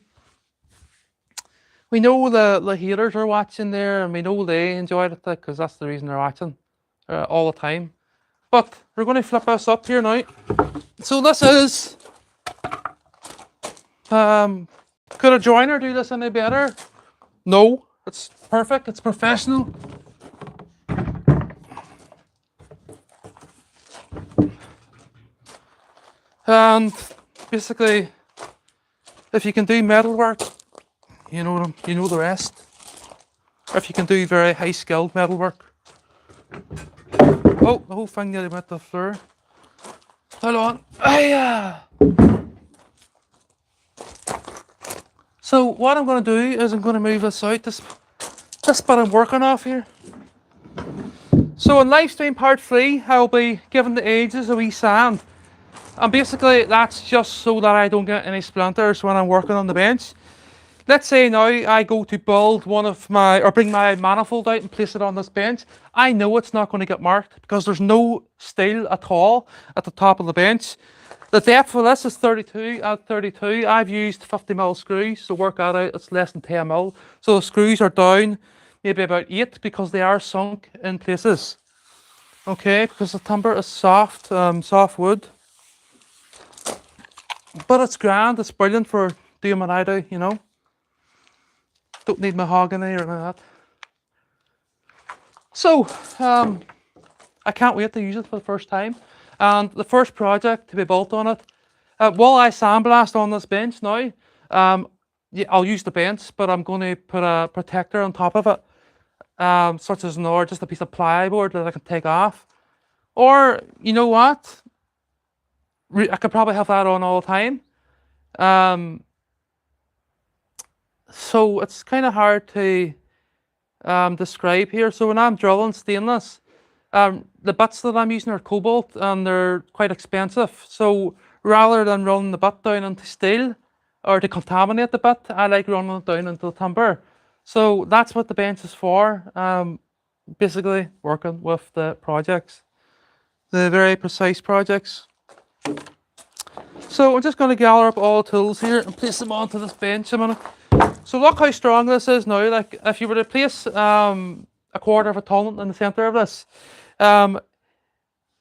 [SPEAKER 1] We know the haters are watching there, and we know they enjoyed it, because that's the reason they're watching all the time. But we're going to flip this up here now. So this is... could a joiner do this any better? No. It's perfect. It's professional. And basically, if you can do metal work, you know the rest. Or if you can do very high skilled metal work. Oh, the whole thing nearly went to the floor. Hold on. So what I'm going to do is I'm going to move this out, this bit I'm working off here. So in live stream part 3, I'll be giving the edges a wee sand. And basically that's just so that I don't get any splinters when I'm working on the bench. Let's say now I go to build bring my manifold out and place it on this bench. I know it's not going to get marked, because there's no steel at all at the top of the bench. The depth of this is 32 at 32. I've used 50mm screws, so work that out, it's less than 10mm. So the screws are down maybe about 8, because they are sunk in places. Okay, because the timber is soft, soft wood. But it's grand, it's brilliant for doing what I do, you know. Don't need mahogany or anything like that. So, I can't wait to use it for the first time. And the first project to be built on it, while I sandblast on this bench now, yeah, I'll use the bench, but I'm going to put a protector on top of it, such as just a piece of plywood that I can take off. Or, you know what? I could probably have that on all the time. So it's kind of hard to describe here. So when I'm drilling stainless, the bits that I'm using are cobalt, and they're quite expensive. So rather than running the bit down into steel or to contaminate the bit, I like running it down into the timber. So that's what the bench is for. Basically working with the projects, the very precise projects. So I'm just going to gather up all the tools here and place them onto this bench a minute. So look how strong this is now. Like if you were to place a quarter of a ton in the center of this,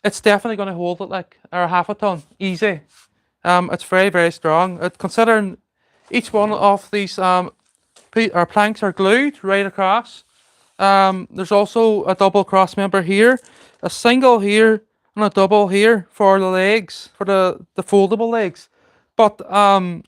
[SPEAKER 1] it's definitely going to hold it, like, or half a ton, easy. It's very, very strong. Considering Each one of these planks are glued right across. There's also a double cross member here, a single here, and a double here for the legs, for the foldable legs. But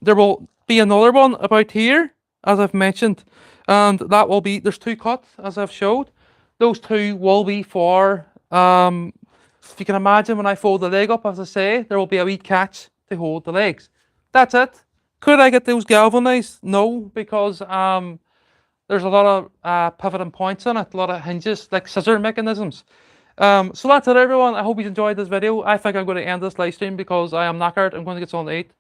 [SPEAKER 1] there will be another one about here, as I've mentioned, and that will be, there's two cuts, as I've showed. Those two will be for, if you can imagine when I fold the leg up, as I say, there will be a wee catch to hold the legs. That's it. Could I get those galvanized? No, because there's a lot of pivoting points on it, a lot of hinges, like scissor mechanisms. So that's it, everyone. I hope you enjoyed this video. I think I'm going to end this live stream because I am knackered. I'm going to get something to eat.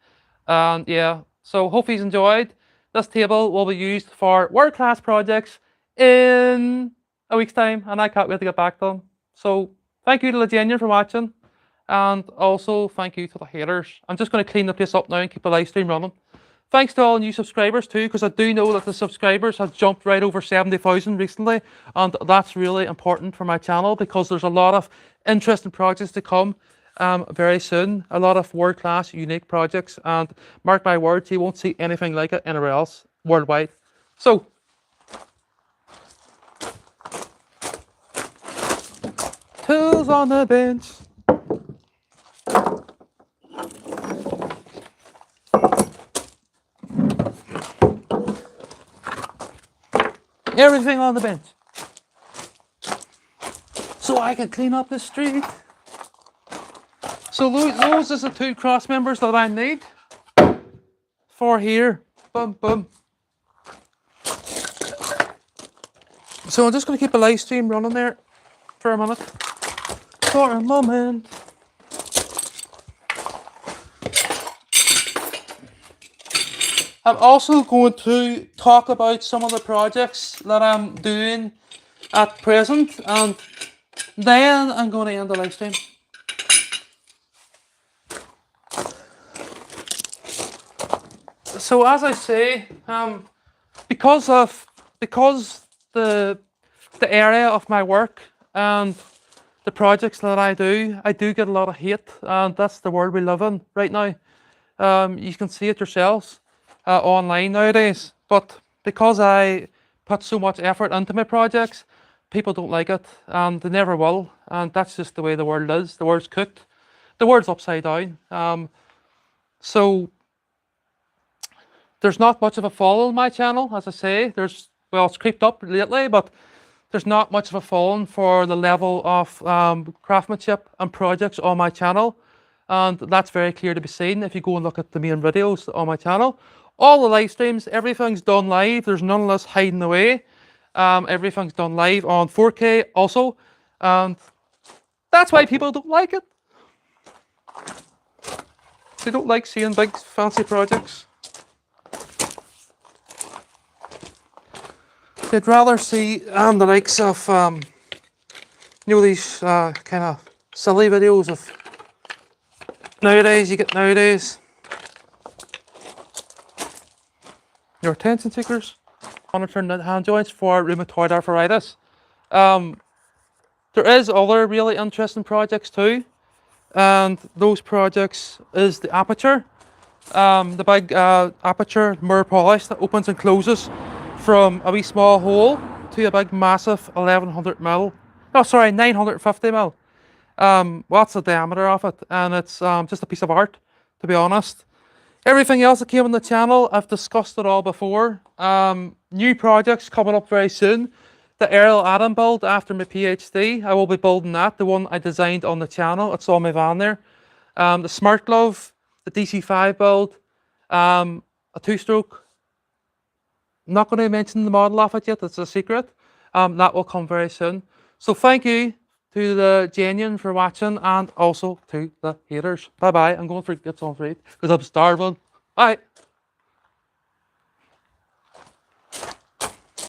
[SPEAKER 1] And yeah, so hope you enjoyed. This table will be used for world-class projects in a week's time, and I can't wait to get back to them. So thank you to the genuine for watching, and also thank you to the haters. I'm just going to clean the place up now and keep the live stream running. Thanks to all new subscribers too, because I do know that the subscribers have jumped right over 70,000 recently, and that's really important for my channel because there's a lot of interesting projects to come very soon. A lot of world-class, unique projects, and mark my words, you won't see anything like it anywhere else worldwide. So, tools on the bench. Everything on the bench, so I can clean up the street. So those is the two cross members that I need for here. Boom, boom. So I'm just going to keep a live stream running there for a minute. For a moment. I'm also going to talk about some of the projects that I'm doing at present, and then I'm going to end the live stream. So as I say, because the area of my work and the projects that I do get a lot of hate, and that's the world we live in right now. You can see it yourselves online nowadays, but because I put so much effort into my projects, people don't like it, and they never will, and that's just the way the world is. The world's cooked, the world's upside down. So there's not much of a follow on my channel, as I say. Well, it's creeped up lately, but there's not much of a following for the level of craftsmanship and projects on my channel. And that's very clear to be seen if you go and look at the main videos on my channel. All the live streams, everything's done live. There's none of this hiding away. Everything's done live on 4K also. And that's why people don't like it. They don't like seeing big fancy projects. They'd rather see the likes of, these kind of silly videos of nowadays. Your attention seekers. Monitoring the hand joints for rheumatoid arthritis. There is other really interesting projects too, and those projects is the aperture. The big aperture mirror polish that opens and closes from a wee small hole to a big massive 950 mil. What's the diameter of it? And it's just a piece of art, to be honest. Everything else that came on the channel, I've discussed it all before. New projects coming up very soon. The Aerial Atom build after my PhD, I will be building that, the one I designed on the channel. It's on my van there. The Smart Glove, the DC5 build, a two-stroke. I'm not going to mention the model of it yet, it's a secret. That will come very soon. So thank you to the genuine for watching, and also to the haters. Bye bye. I'm going to get something to eat because I'm starving. Bye.